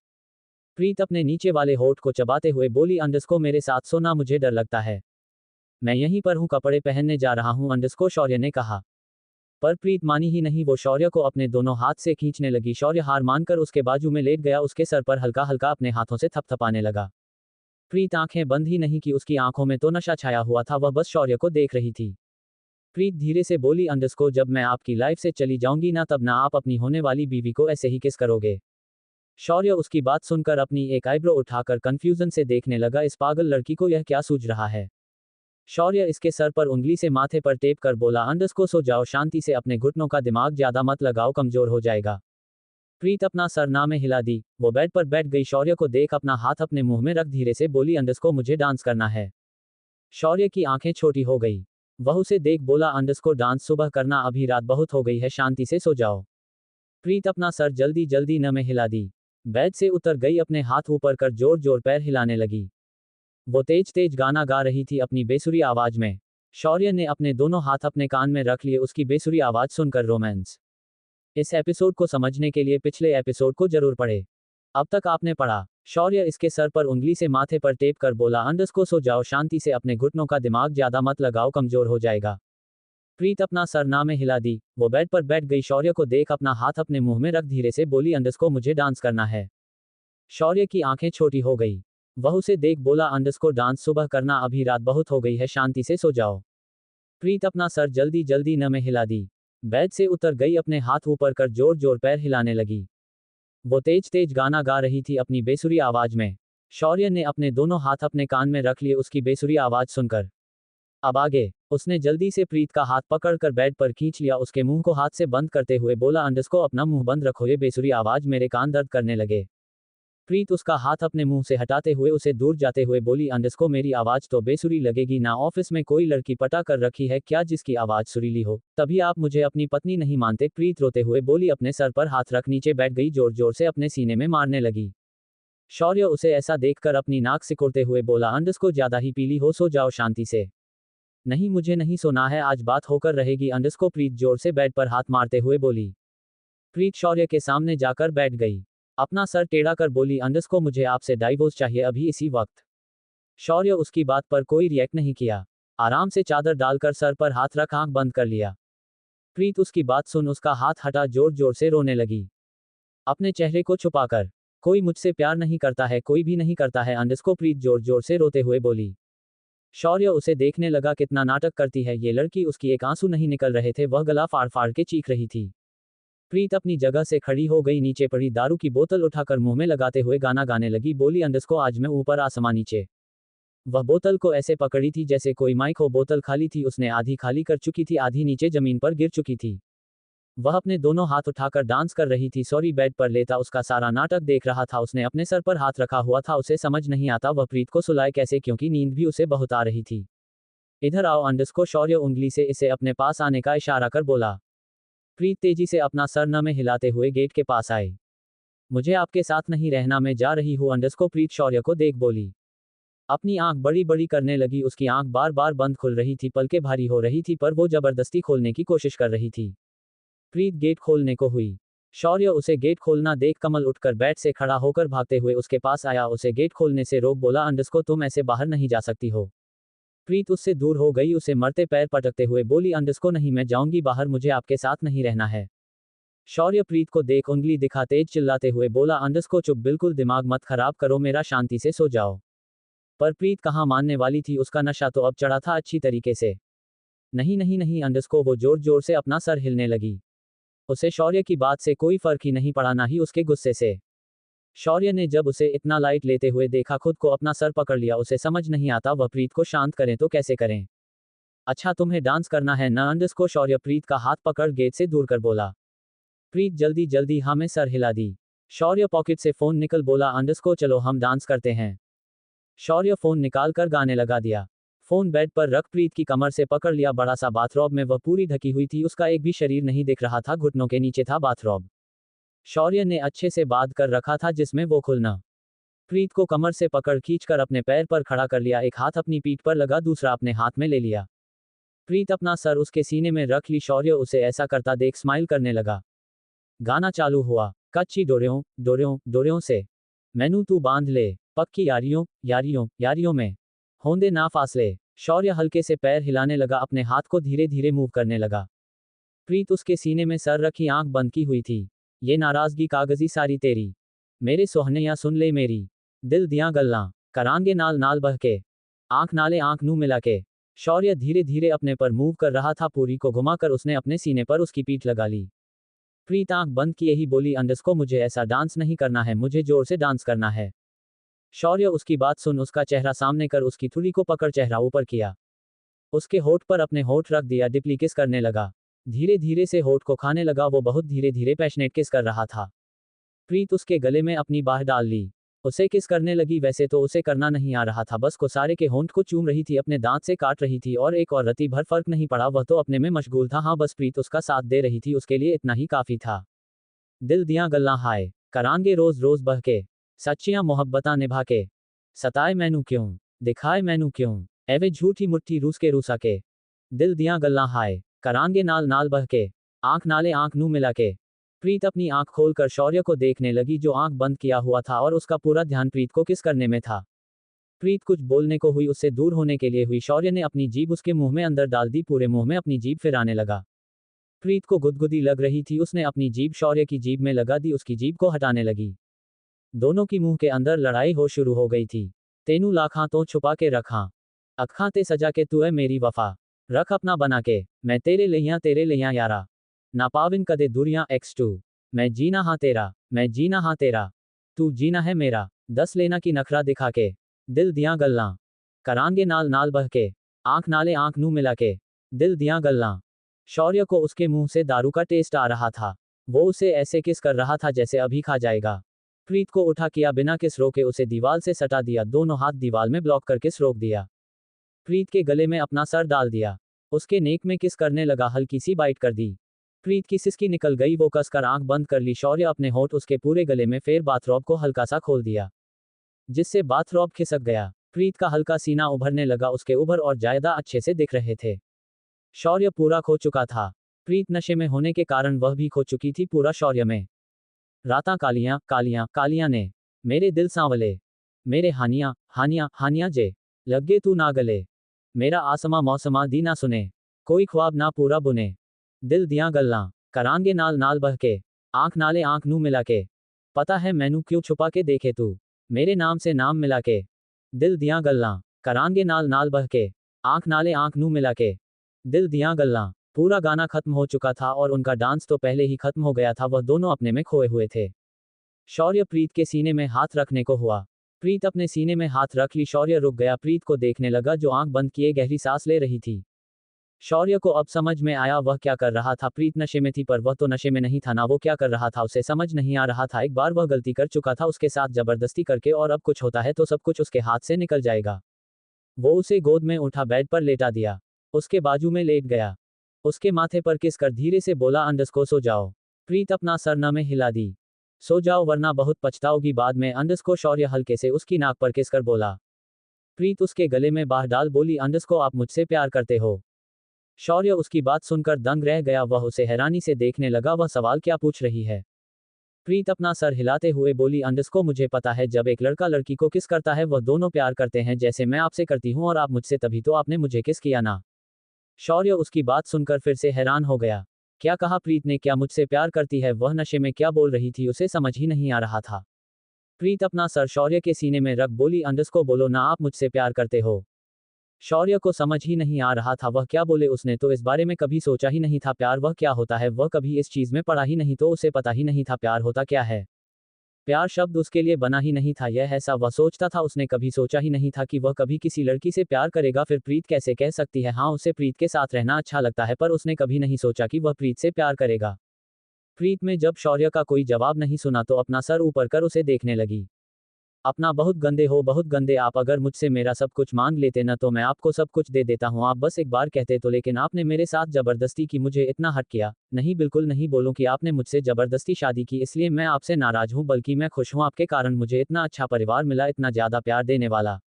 प्रीत अपने नीचे वाले होठ को चबाते हुए बोली, अंडस्को मेरे साथ सोना, मुझे डर लगता है, मैं यहीं पर हूं, कपड़े पहनने जा रहा हूं अंडस्को, शौर्य ने कहा। पर प्रीत मानी ही नहीं। वो शौर्य को अपने दोनों हाथ से खींचने लगी। शौर्य हार मानकर उसके बाजू में लेट गया, उसके सर पर हल्का हल्का अपने हाथों से थपथपाने लगा। प्रीत आंखें बंद ही नहीं की, उसकी आंखों में तो नशा छाया हुआ था, वह बस शौर्य को देख रही थी। प्रीत धीरे से बोली, अंडस्को जब मैं आपकी लाइफ से चली जाऊंगी ना, तब ना आप अपनी होने वाली बीवी को ऐसे ही किस करोगे। शौर्य उसकी बात सुनकर अपनी एक आईब्रो उठाकर कंफ्यूजन से देखने लगा, इस पागल लड़की को यह क्या सूझ रहा है। शौर्य इसके सर पर उंगली से माथे पर टेप कर बोला, अंडस्को सो जाओ शांति से, अपने घुटनों का दिमाग ज्यादा मत लगाओ, कमजोर हो जाएगा। प्रीत अपना सर ना में हिला दी। वो बेड पर बैठ गई। शौर्य को देख अपना हाथ अपने मुंह में रख धीरे से बोली, अंडस्को मुझे डांस करना है। शौर्य की आंखें छोटी हो गई। वह उसे देख बोला, अंडस्को डांस सुबह करना, अभी रात बहुत हो गई है, शांति से सो जाओ। प्रीत अपना सर जल्दी जल्दी न में हिला दी, बेड से उतर गई, अपने हाथ ऊपर कर जोर जोर पैर हिलाने लगी। वो तेज तेज गाना गा रही थी अपनी बेसुरी आवाज में। शौर्य ने अपने दोनों हाथ अपने कान में रख लिए, उसकी बेसुरी आवाज सुनकर रोमांस। इस एपिसोड को समझने के लिए पिछले एपिसोड को जरूर पढ़े। अब तक आपने पढ़ा। शौर्य इसके सर पर उंगली से माथे पर टेप कर बोला, अंडस्को सो जाओ शांति से, अपने घुटनों का दिमाग ज्यादा मत लगाओ, कमजोर हो जाएगा। प्रीत अपना सर ना में हिला दी। वो बेड पर बैठ गई। शौर्य को देख अपना हाथ अपने मुंह में रख धीरे से बोली, अंडरस्को मुझे डांस करना है। शौर्य की आंखें छोटी हो गई। वह उसे देख बोला, अंडरस्को डांस सुबह करना, अभी रात बहुत हो गई है, शांति से सो जाओ। प्रीत अपना सर जल्दी जल्दी न में हिला दी। बेड से उतर गई, अपने हाथ ऊपर कर जोर जोर पैर हिलाने लगी। वो तेज तेज गाना गा रही थी अपनी बेसुरी आवाज में। शौर्य ने अपने दोनों हाथ अपने कान में रख लिए उसकी बेसुरी आवाज सुनकर। अब आगे। उसने जल्दी से प्रीत का हाथ पकड़कर बेड पर खींच लिया। उसके मुंह को हाथ से बंद करते हुए बोला, अंडरस्को अपना मुंह बंद रखो, ये बेसुरी आवाज मेरे कान दर्द करने लगे। प्रीत उसका हाथ अपने मुंह से हटाते हुए उसे दूर जाते हुए बोली, अंडरस्को मेरी आवाज तो बेसुरी लगेगी ना, ऑफिस में कोई लड़की पटा कर रखी है क्या जिसकी आवाज सुरीली हो, तभी आप मुझे अपनी पत्नी नहीं मानते। प्रीत रोते हुए बोली, अपने सर पर हाथ रख नीचे बैठ गई, जोर जोर से अपने सीने में मारने लगी। शौर्य उसे ऐसा देखकर अपनी नाक सिकुड़ते हुए बोला, अंडरस्को ज्यादा ही पीली हो, सो जाओ शांति से। नहीं मुझे नहीं सोना है, आज बात होकर रहेगी। अंडरस्को प्रीत जोर से बेड पर हाथ मारते हुए बोली। प्रीत शौर्य के सामने जाकर बैठ गई। अपना सर टेढ़ा कर बोली, अंडरस्को मुझे आपसे डाइवोर्स चाहिए अभी इसी वक्त। शौर्य उसकी बात पर कोई रिएक्ट नहीं किया। आराम से चादर डालकर सर पर हाथ रख आंख बंद कर लिया। प्रीत उसकी बात सुन उसका हाथ हटा जोर जोर से रोने लगी, अपने चेहरे को छुपाकर। कोई मुझसे प्यार नहीं करता है, कोई भी नहीं करता है, अंडरस्को प्रीत जोर जोर से रोते हुए बोली। शौर्य उसे देखने लगा, कितना नाटक करती है ये लड़की। उसकी एक आंसू नहीं निकल रहे थे, वह गला फाड़ फाड़ के चीख रही थी। प्रीत अपनी जगह से खड़ी हो गई, नीचे पड़ी दारू की बोतल उठाकर मुंह में लगाते हुए गाना गाने लगी, बोली, अंडरस्को आज मैं ऊपर आसमां नीचे। वह बोतल को ऐसे पकड़ी थी जैसे कोई माइक हो। बोतल खाली थी, उसने आधी खाली कर चुकी थी, आधी नीचे जमीन पर गिर चुकी थी। वह अपने दोनों हाथ उठाकर डांस कर रही थी। सॉरी बेड पर लेटा उसका सारा नाटक देख रहा था। उसने अपने सर पर हाथ रखा हुआ था। उसे समझ नहीं आता वह प्रीत को सुलाए कैसे, क्योंकि नींद भी उसे बहुत आ रही थी। इधर आओ अंडरस्को, शौर्य उंगली से इसे अपने पास आने का इशारा कर बोला। प्रीत तेजी से अपना सर न में हिलाते हुए गेट के पास आई। मुझे आपके साथ नहीं रहना, मैं जा रही हूँ। अंडरस्को प्रीत शौर्य को देख बोली। अपनी आंख बड़ी बड़ी करने लगी। उसकी आंख बार बार बंद खुल रही थी, पलकें भारी हो रही थी, पर वो जबरदस्ती खोलने की कोशिश कर रही थी। प्रीत गेट खोलने को हुई। शौर्य उसे गेट खोलना देख कमल उठकर बेड से खड़ा होकर भागते हुए उसके पास आया, उसे गेट खोलने से रोक बोला, अंडरस्को तुम ऐसे बाहर नहीं जा सकती हो। प्रीत उससे दूर हो गई, उसे मरते पैर पटकते हुए बोली, अंडरस्को नहीं, मैं जाऊंगी बाहर, मुझे आपके साथ नहीं रहना है। शौर्य प्रीत को देख उंगली दिखा तेज चिल्लाते हुए बोला, अंडरस्को चुप, बिल्कुल दिमाग मत खराब करो मेरा, शांति से सो जाओ। पर प्रीत कहाँ मानने वाली थी, उसका नशा तो अब चढ़ा था अच्छी तरीके से। नहीं नहीं नहीं अंडरस्को, वो जोर जोर से अपना सर हिलने लगी। उसे शौर्य की बात से कोई फर्क ही नहीं पड़ा, ना ही उसके गुस्से से। शौर्य ने जब उसे इतना लाइट लेते हुए देखा, खुद को अपना सर पकड़ लिया। उसे समझ नहीं आता वह प्रीत को शांत करें तो कैसे करें। अच्छा तुम्हें डांस करना है ना अंडरस्को, शौर्य प्रीत का हाथ पकड़ गेट से दूर कर बोला। प्रीत जल्दी जल्दी हाँ में सर हिला दी। शौर्य पॉकेट से फोन निकल बोला, अंडरस्को चलो हम डांस करते हैं। शौर्य फोन निकाल कर गाने लगा दिया। फोन बेड पर रख प्रीत की कमर से पकड़ लिया। बड़ा सा बाथरॉब में वह पूरी ढकी हुई थी, उसका एक भी शरीर नहीं दिख रहा था, घुटनों के नीचे था बाथरॉब। शौर्य ने अच्छे से बांध कर रखा था जिसमें वो खुलना। प्रीत को कमर से पकड़ खींचकर अपने पैर पर खड़ा कर लिया, एक हाथ अपनी पीठ पर लगा, दूसरा अपने हाथ में ले लिया। प्रीत अपना सर उसके सीने में रख ली। शौर्य उसे ऐसा करता देख स्माइल करने लगा। गाना चालू हुआ, कच्ची डोरियों डोरियों डोरियों से मैनू तू बांध ले, पक्की यारियों यारियों यारियों में होंदे ना फासले। शौर्य हल्के से पैर हिलाने लगा, अपने हाथ को धीरे धीरे मूव करने लगा। प्रीत उसके सीने में सर रखी आंख बंद की हुई थी। ये नाराजगी कागजी सारी तेरी, मेरे सोहनिया सुन ले मेरी, दिल दियां गल्लां करांगे नाल नाल बह के, आंख नाले आंख नू मिला के। शौर्य धीरे धीरे अपने पर मूव कर रहा था। पूरी को घुमाकर उसने अपने सीने पर उसकी पीठ लगा ली। प्रीत आंख बंद किए ही बोली, अंडरस्को मुझे ऐसा डांस नहीं करना है, मुझे जोर से डांस करना है। शौर्य उसकी बात सुन उसका चेहरा सामने कर उसकी थुड़ी को पकड़ चेहरा ऊपर किया। उसके होठ पर अपने होठ रख दिया, डिपली किस करने लगा। धीरे धीरे से होठ को खाने लगा, वो बहुत धीरे धीरे पैशनेट किस कर रहा था। प्रीत उसके गले में अपनी बाह डाल ली, उसे किस करने लगी। वैसे तो उसे करना नहीं आ रहा था, बस कोसारे के होंठ को चूम रही थी, अपने दांत से काट रही थी, और एक और रत्ती भर फर्क नहीं पड़ा, वह तो अपने में मशगूल था। हाँ बस प्रीत उसका साथ दे रही थी, उसके लिए इतना ही काफी था। दिल दियां गल्लां हाय करांगे रोज रोज बह के, सच्चियां मोहब्बतां निभा के, सताए मैनू क्यों दिखाए मैनू क्यों, एवे झूठी मुट्ठी रूस के रूसा के, दिल दियां गल्लां हाय करांगे नाल नाल बह के, आंख नाले आंख नू मिला के। प्रीत अपनी आंख खोलकर शौर्य को देखने लगी, जो आंख बंद किया हुआ था, और उसका पूरा ध्यान प्रीत को किस करने में था। प्रीत कुछ बोलने को हुई, उससे दूर होने के लिए हुई। शौर्य ने अपनी जीभ उसके मुंह में अंदर डाल दी, पूरे मुंह में अपनी जीभ फिराने लगा। प्रीत को गुदगुदी लग रही थी, उसने अपनी जीभ शौर्य की जीभ में लगा दी, उसकी जीभ को हटाने लगी। दोनों की मुंह के अंदर लड़ाई हो शुरू हो गई थी। तेनू लाखां तो छुपा के रखा, अखां ते सजा के तू है मेरी वफा, रख अपना बना के, मैं तेरे लिया यारा, ना पाविन कदे दुरियां x2, मैं जीना हाँ तेरा, मैं जीना हाँ तेरा, तू जीना है मेरा, दस लेना की नखरा दिखा के, दिल दियां गल्लां, करांगे नाल नाल बह के, आंख नाले आंख नू मिला के, दिल दियां गल्लां। शौर्य को उसके मुंह से दारू का टेस्ट आ रहा था। वो उसे ऐसे किस कर रहा था जैसे अभी खा जाएगा। प्रीत को उठा किया, बिना किस रोके उसे दीवार से सटा दिया, दोनों हाथ दीवार में ब्लॉक कर किस रोक दिया। प्रीत के गले में अपना सर डाल दिया, उसके नेक में किस करने लगा, हल्की सी बाइट कर दी। प्रीत की सिसकी निकल गई, वो कसकर आंख बंद कर ली। शौर्य अपने होंठ उसके पूरे गले में फेर बाथरॉब को हल्का सा खोल दिया, जिससे बाथरॉब खिसक गया। प्रीत का हल्का सीना उभरने लगा, उसके उभर और जायदा अच्छे से दिख रहे थे। शौर्य पूरा खो चुका था। प्रीत नशे में होने के कारण वह भी खो चुकी थी पूरा शौर्य में। रातां कालियां कालियां कालियां ने, मेरे दिल सांवले, मेरे हानियां हानियां हानियां जे, लगे तू ना गले, मेरा आसमा मौसमा दी ना सुने, कोई ख्वाब ना पूरा बुने, दिल दियां गल्लां, करांगे नाल नाल बह के, आंख नाले आंख नू मिला के, पता है मैनू क्यों छुपा के देखे तू, मेरे नाम से नाम मिला के, दिल दियां गल्लां, करांगे नाल नाल बह के, आंख नाले आंख नू मिला के, दिल दियां गल्लां। पूरा गाना खत्म हो चुका था और उनका डांस तो पहले ही खत्म हो गया था, वह दोनों अपने में खोए हुए थे। शौर्य प्रीत के सीने में हाथ रखने को हुआ। प्रीत अपने सीने में हाथ रख ली। शौर्य रुक गया, प्रीत को देखने लगा जो आंख बंद किए गहरी सांस ले रही थी। शौर्य को अब समझ में आया वह क्या कर रहा था। प्रीत नशे में थी पर वह तो नशे में नहीं था ना, वो क्या कर रहा था उसे समझ नहीं आ रहा था। एक बार वह गलती कर चुका था उसके साथ जबरदस्ती करके, और अब कुछ होता है तो सब कुछ उसके हाथ से निकल जाएगा। वो उसे गोद में उठा, बेड पर लेटा दिया, उसके बाजू में लेट गया, उसके माथे पर किस कर धीरे से बोला, अंडस्को सो जाओ। प्रीत अपना सर न में हिला दी, सो जाओ वरना बहुत पछताओगी बाद में, अंडस्को। शौर्य हल्के से उसकी नाक पर किस कर बोला। प्रीत उसके गले में बाह डाल बोली, अंडस्को आप मुझसे प्यार करते हो। शौर्य उसकी बात सुनकर दंग रह गया, वह उसे हैरानी से देखने लगा, वह सवाल क्या पूछ रही है। प्रीत अपना सर हिलाते हुए बोली, अंडस्को मुझे पता है जब एक लड़का लड़की को किस करता है वह दोनों प्यार करते हैं, जैसे मैं आपसे करती हूँ और आप मुझसे, तभी तो आपने मुझे किस किया ना। शौर्य उसकी बात सुनकर फिर से हैरान हो गया। क्या कहा प्रीत ने, क्या मुझसे प्यार करती है? वह नशे में क्या बोल रही थी उसे समझ ही नहीं आ रहा था। प्रीत अपना सर शौर्य के सीने में रख बोली, अंडस्को बोलो ना आप मुझसे प्यार करते हो। शौर्य को समझ ही नहीं आ रहा था वह क्या बोले, उसने तो इस बारे में कभी सोचा ही नहीं था। प्यार वह क्या होता है, वह कभी इस चीज में पढ़ा ही नहीं, तो उसे पता ही नहीं था प्यार होता क्या है। प्यार शब्द उसके लिए बना ही नहीं था, यह ऐसा वह सोचता था। उसने कभी सोचा ही नहीं था कि वह कभी किसी लड़की से प्यार करेगा। फिर प्रीत कैसे कह सकती है हाँ उसे प्रीत के साथ रहना अच्छा लगता है, पर उसने कभी नहीं सोचा कि वह प्रीत से प्यार करेगा। प्रीत में जब शौर्य का कोई जवाब नहीं सुना तो अपना सर ऊपर कर उसे देखने लगी। अपना बहुत गंदे हो, बहुत गंदे आप। अगर मुझसे मेरा सब कुछ मांग लेते न तो मैं आपको सब कुछ दे देता हूँ, आप बस एक बार कहते तो, लेकिन आपने मेरे साथ जबरदस्ती की, मुझे इतना हर्ट किया। नहीं बिल्कुल नहीं बोलूं कि आपने मुझसे जबरदस्ती शादी की इसलिए मैं आपसे नाराज हूँ, बल्कि मैं खुश हूँ आपके कारण मुझे इतना अच्छा परिवार मिला, इतना ज्यादा प्यार देने वाला।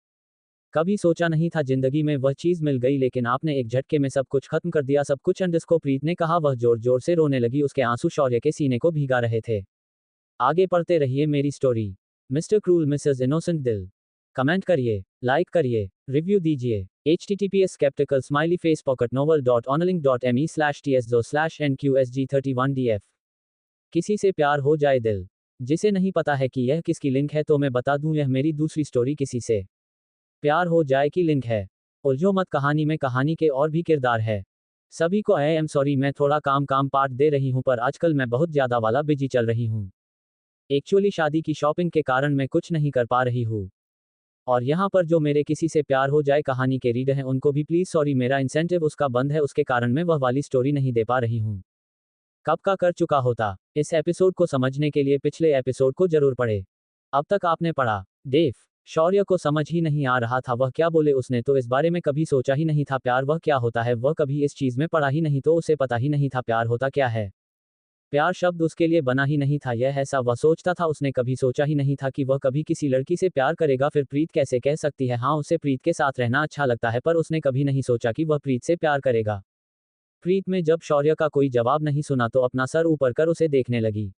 कभी सोचा नहीं था जिंदगी में वह चीज मिल गई, लेकिन आपने एक झटके में सब कुछ खत्म कर दिया, सब कुछ। अंडस्को प्रीत ने कहा, वह जोर जोर से रोने लगी, उसके आंसू शौर्य के सीने को भीगा रहे थे। आगे पढ़ते रहिए मेरी story. Mister cruel Mrs innocent दिल। कमेंट करिए, लाइक करिए, रिव्यू दीजिए। https skeptical smiley face pocketnovel.onlink.me/tso/nqsg31df। किसी से प्यार हो जाए दिल। जिसे नहीं पता है कि यह किसकी लिंक है तो मैं बता दूं, यह मेरी दूसरी स्टोरी किसी से प्यार हो जाए की लिंक है। उलझो मत, कहानी में कहानी के और भी किरदार है। सभी को आई एम सॉरी, मैं थोड़ा काम पार्ट दे रही हूं, पर आजकल मैं बहुत ज्यादा वाला बिजी चल रही हूं। एक्चुअली शादी की शॉपिंग के कारण मैं कुछ नहीं कर पा रही हूँ। और यहाँ पर जो मेरे किसी से प्यार हो जाए कहानी के रीडर हैं उनको भी प्लीज सॉरी, मेरा इंसेंटिव उसका बंद है, उसके कारण मैं वह वाली स्टोरी नहीं दे पा रही हूँ। कब का कर चुका होता। इस एपिसोड को समझने के लिए पिछले एपिसोड को जरूर पढ़े। अब तक आपने पढ़ा। डेव। शौर्य को समझ ही नहीं आ रहा था वह क्या बोले, उसने तो इस बारे में कभी सोचा ही नहीं था प्यार वह क्या होता है, वह कभी इस चीज में पढ़ा ही नहीं, तो उसे पता ही नहीं था प्यार होता क्या है। प्यार शब्द उसके लिए बना ही नहीं था, यह ऐसा वह सोचता था। उसने कभी सोचा ही नहीं था कि वह कभी किसी लड़की से प्यार करेगा। फिर प्रीत कैसे कह सकती है हाँ उसे प्रीत के साथ रहना अच्छा लगता है, पर उसने कभी नहीं सोचा कि वह प्रीत से प्यार करेगा। प्रीत में जब शौर्य का कोई जवाब नहीं सुना तो अपना सर ऊपर कर उसे देखने लगी।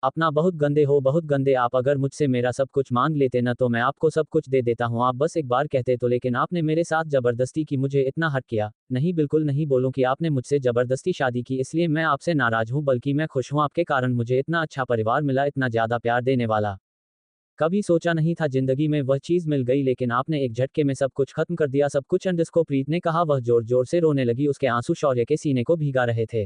अपना बहुत गंदे हो, बहुत गंदे। आप अगर मुझसे मेरा सब कुछ मांग लेते न तो मैं आपको सब कुछ दे देता हूँ। आप बस एक बार कहते तो, लेकिन आपने मेरे साथ जबरदस्ती की, मुझे इतना हर्ट किया। नहीं, बिल्कुल नहीं बोलूं कि आपने मुझसे जबरदस्ती शादी की, इसलिए मैं आपसे नाराज हूँ, बल्कि मैं खुश हूँ आपके कारण मुझे इतना अच्छा परिवार मिला, इतना ज्यादा प्यार देने वाला। कभी सोचा नहीं था जिंदगी में वह चीज मिल गई, लेकिन आपने एक झटके में सब कुछ खत्म कर दिया, सब कुछ। अंडस्को प्रीत ने कहा। वह जोर जोर से रोने लगी, उसके आंसू शौर्य के सीने को भीगा रहे थे।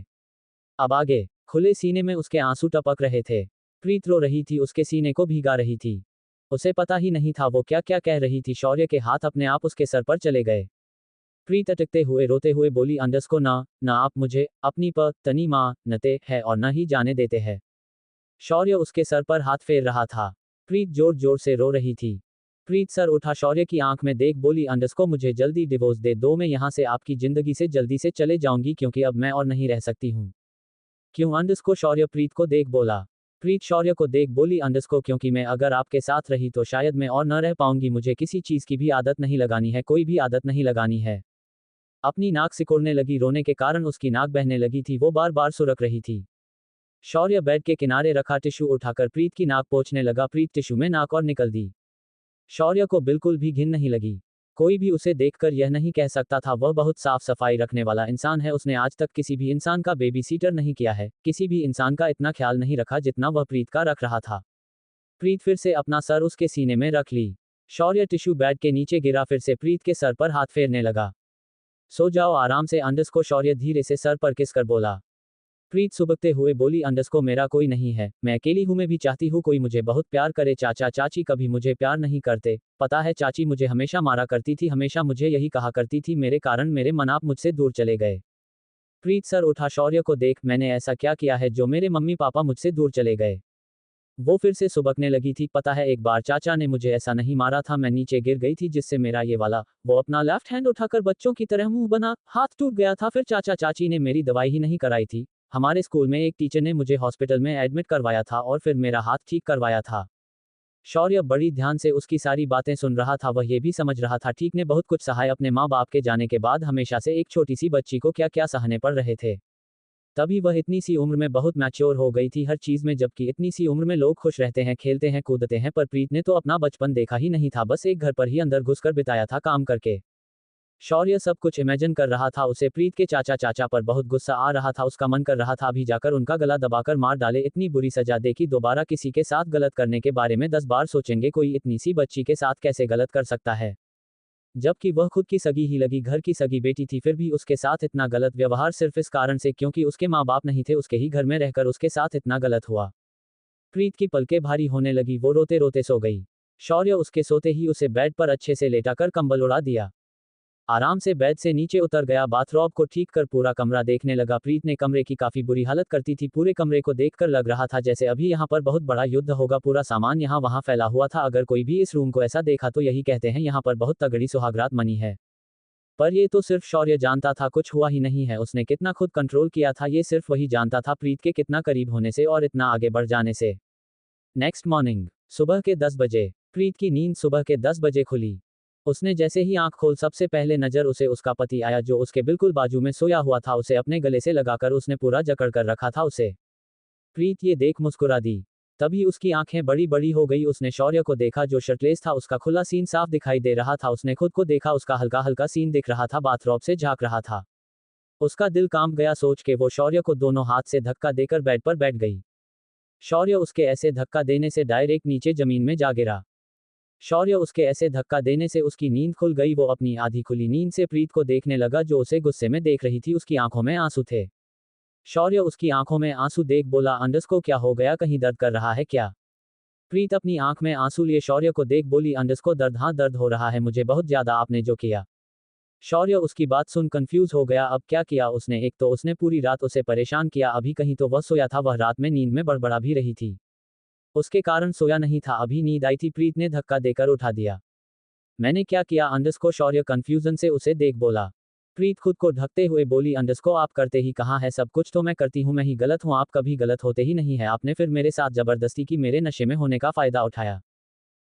अब आगे खुले सीने में उसके आंसू टपक रहे थे। प्रीत रो रही थी, उसके सीने को भीगा रही थी। उसे पता ही नहीं था वो क्या क्या कह रही थी। शौर्य के हाथ अपने आप उसके सर पर चले गए। प्रीत अटकते हुए रोते हुए बोली, अंडस्को ना, ना आप मुझे अपनी तनी माँ नते है और न ही जाने देते हैं। शौर्य उसके सर पर हाथ फेर रहा था। प्रीत जोर जोर से रो रही थी। प्रीत सर उठा, शौर्य की आंख में देख बोली, अंडस्को मुझे जल्दी डिवोर्स दे दो, मैं यहाँ से आपकी जिंदगी से जल्दी से चले जाऊंगी, क्योंकि अब मैं और नहीं रह सकती हूँ। क्यों अंडस्को? शौर्य प्रीत को देख बोला। प्रीत शौर्य को देख बोली, अंडस्को क्योंकि मैं अगर आपके साथ रही तो शायद मैं और न रह पाऊंगी, मुझे किसी चीज की भी आदत नहीं लगानी है, कोई भी आदत नहीं लगानी है। अपनी नाक सिकोड़ने लगी, रोने के कारण उसकी नाक बहने लगी थी, वो बार बार सुरक रही थी। शौर्य बेड के किनारे रखा टिश्यू उठाकर प्रीत की नाक पोंछने लगा। प्रीत टिश्यू में नाक और निकल दी। शौर्य को बिल्कुल भी घिन नहीं लगी। कोई भी उसे देखकर यह नहीं कह सकता था वह बहुत साफ सफाई रखने वाला इंसान है। उसने आज तक किसी भी इंसान का बेबी सीटर नहीं किया है, किसी भी इंसान का इतना ख्याल नहीं रखा जितना वह प्रीत का रख रहा था। प्रीत फिर से अपना सर उसके सीने में रख ली। शौर्य टिश्यू बेड के नीचे गिरा, फिर से प्रीत के सर पर हाथ फेरने लगा। सो जाओ आराम से अंडस्को, शौर्य धीरे से सर पर किस कर बोला। प्रीत सुबकते हुए बोली, अंडस्को मेरा कोई नहीं है, मैं अकेली हूँ, मैं भी चाहती हूँ कोई मुझे बहुत प्यार करे। चाचा चाची कभी मुझे प्यार नहीं करते, पता है चाची मुझे हमेशा मारा करती थी, हमेशा मुझे यही कहा करती थी, मेरे कारण मेरे मन आप मुझसे दूर चले गए। प्रीत सर उठा, शौर्य को देख, मैंने ऐसा क्या किया है जो मेरे मम्मी पापा मुझसे दूर चले गए? वो फिर से सुबकने लगी थी। पता है एक बार चाचा ने मुझे ऐसा नहीं मारा था, मैं नीचे गिर गई थी जिससे मेरा ये वाला वो अपना लेफ्ट हैंड उठाकर बच्चों की तरह मुंह बना, हाथ टूट गया था। फिर चाचा चाची ने मेरी दवाई ही नहीं कराई थी। हमारे स्कूल में एक टीचर ने मुझे हॉस्पिटल में एडमिट करवाया था और फिर मेरा हाथ ठीक करवाया था। शौर्य बड़ी ध्यान से उसकी सारी बातें सुन रहा था। वह ये भी समझ रहा था ठीक ने बहुत कुछ सहा है अपने माँ बाप के जाने के बाद, हमेशा से एक छोटी सी बच्ची को क्या क्या सहने पड़ रहे थे। तभी वह इतनी सी उम्र में बहुत मैच्योर हो गई थी हर चीज में, जबकि इतनी सी उम्र में लोग खुश रहते हैं, खेलते हैं, कूदते हैं, पर प्रीत ने तो अपना बचपन देखा ही नहीं था, बस एक घर पर ही अंदर घुसकर बिताया था काम करके। शौर्य सब कुछ इमेजिन कर रहा था। उसे प्रीत के चाचा पर बहुत गुस्सा आ रहा था। उसका मन कर रहा था अभी जाकर उनका गला दबाकर मार डाले, इतनी बुरी सजा दे कि दोबारा किसी के साथ गलत करने के बारे में 10 बार सोचेंगे। कोई इतनी सी बच्ची के साथ कैसे गलत कर सकता है, जबकि वह खुद की सगी ही लगी घर की सगी बेटी थी, फिर भी उसके साथ इतना गलत व्यवहार सिर्फ इस कारण से क्योंकि उसके माँ बाप नहीं थे, उसके ही घर में रहकर उसके साथ इतना गलत हुआ। प्रीत की पलकें भारी होने लगी, वो रोते रोते सो गई। शौर्य उसके सोते ही उसे बेड पर अच्छे से लेटाकर कंबल उड़ा दिया। आराम से बेड से नीचे उतर गया, बाथरोब को ठीक कर पूरा कमरा देखने लगा। प्रीत ने कमरे की काफी बुरी हालत करती थी, पूरे कमरे को देखकर लग रहा था जैसे अभी यहाँ पर बहुत बड़ा युद्ध होगा, पूरा सामान यहाँ वहाँ फैला हुआ था। अगर कोई भी इस रूम को ऐसा देखा तो यही कहते हैं यहाँ पर बहुत तगड़ी सुहागरात मनी है। पर ये तो सिर्फ शौर्य जानता था, कुछ हुआ ही नहीं है। उसने कितना खुद कंट्रोल किया था ये सिर्फ वही जानता था, प्रीत के कितना करीब होने से और इतना आगे बढ़ जाने से। नेक्स्ट मॉर्निंग सुबह के 10 बजे प्रीत की नींद सुबह के 10 बजे खुली। उसने जैसे ही आंख खोल सबसे पहले नजर उसे उसका पति आया, जो उसके बिल्कुल बाजू में सोया हुआ था। उसे अपने गले से लगाकर उसने पूरा जकड़ कर रखा था उसे। प्रीत ये देख मुस्कुरा दी। तभी उसकी आंखें बड़ी बड़ी हो गई। उसने शौर्य को देखा जो शर्टलेस था, उसका खुला सीन साफ दिखाई दे रहा था। उसने खुद को देखा, उसका हल्का हल्का सीन दिख रहा था, बाथरोब से झांक रहा था। उसका दिल कांप गया सोच के, वो शौर्य को दोनों हाथ से धक्का देकर बेड पर बैठ गई। शौर्य उसके ऐसे धक्का देने से डायरेक्ट नीचे जमीन में जा गिरा। शौर्य उसके ऐसे धक्का देने से उसकी नींद खुल गई। वो अपनी आधी खुली नींद से प्रीत को देखने लगा जो उसे गुस्से में देख रही थी। उसकी आंखों में आंसू थे। शौर्य उसकी आंखों में आंसू देख बोला, अंडस्को क्या हो गया, कहीं दर्द कर रहा है क्या? प्रीत अपनी आंख में आंसू लिए शौर्य को देख बोली, अंडस्को दर्द, हाँ दर्द हो रहा है मुझे बहुत ज्यादा, आपने जो किया। शौर्य उसकी बात सुन कंफ्यूज हो गया। अब क्या किया उसने? एक तो उसने पूरी रात उसे परेशान किया, अभी कहीं तो वह सोया था, वह रात में नींद में बड़बड़ा भी रही थी, उसके कारण सोया नहीं था, अभी नींद आई थी। प्रीत ने धक्का देकर उठा दिया। मैंने क्या किया अंडस्को? शौर्य कंफ्यूजन से उसे देख बोला। प्रीत खुद को ढकते हुए बोली, अंडस्को आप करते ही कहाँ है, सब कुछ तो मैं करती हूँ, मैं ही गलत हूँ, आप कभी गलत होते ही नहीं है, आपने फिर मेरे साथ जबरदस्ती की, मेरे नशे में होने का फायदा उठाया।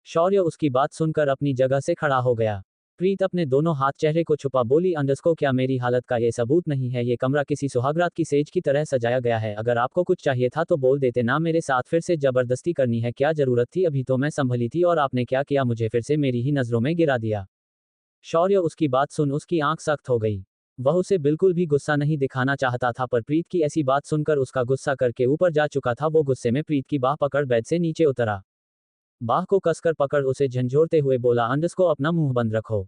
शौर्य उसकी बात सुनकर अपनी जगह से खड़ा हो गया। प्रीत अपने दोनों हाथ चेहरे को छुपा बोली, अंडरस्को क्या मेरी हालत का ये सबूत नहीं है? ये कमरा किसी सुहागरात की सेज की तरह सजाया गया है। अगर आपको कुछ चाहिए था तो बोल देते ना, मेरे साथ फिर से जबरदस्ती करनी है क्या जरूरत थी? अभी तो मैं संभली थी और आपने क्या किया, मुझे फिर से मेरी ही नजरों में गिरा दिया। शौर्य उसकी बात सुन उसकी आंख सख्त हो गई। वह उसे बिल्कुल भी गुस्सा नहीं दिखाना चाहता था, पर प्रीत की ऐसी बात सुनकर उसका गुस्सा करके ऊपर जा चुका था। वो गुस्से में प्रीत की बाह पकड़ बेड से नीचे उतरा। बाह को कसकर पकड़ उसे झंझोरते हुए बोला, अंडरस्को अपना मुंह बंद रखो।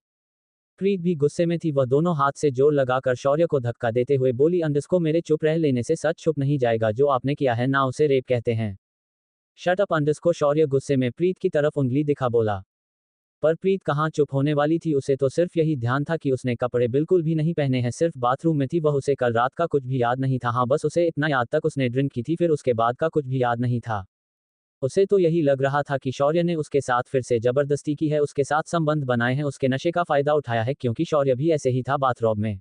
प्रीत भी गुस्से में थी। वह दोनों हाथ से जोर लगाकर शौर्य को धक्का देते हुए बोली, अंडरस्को मेरे चुप रह लेने से सच छुप नहीं जाएगा। जो आपने किया है ना, उसे रेप कहते हैं। Shut up अंडरस्को। शौर्य गुस्से में प्रीत की तरफ उंगली दिखा बोला। पर प्रीत कहाँ चुप होने वाली थी। उसे तो सिर्फ यही ध्यान था कि उसने कपड़े बिल्कुल भी नहीं पहने हैं, सिर्फ बाथरूम में थी वह। उसे कल रात का कुछ भी याद नहीं था। हाँ, बस उसे इतना याद तक उसने ड्रिंक की थी, फिर उसके बाद का कुछ भी याद नहीं था। उसे तो यही लग रहा था कि शौर्य ने उसके साथ फिर से जबरदस्ती की है, उसके साथ संबंध बनाए हैं, उसके नशे का फायदा उठाया है, क्योंकि शौर्य भी ऐसे ही था बाथरोब में।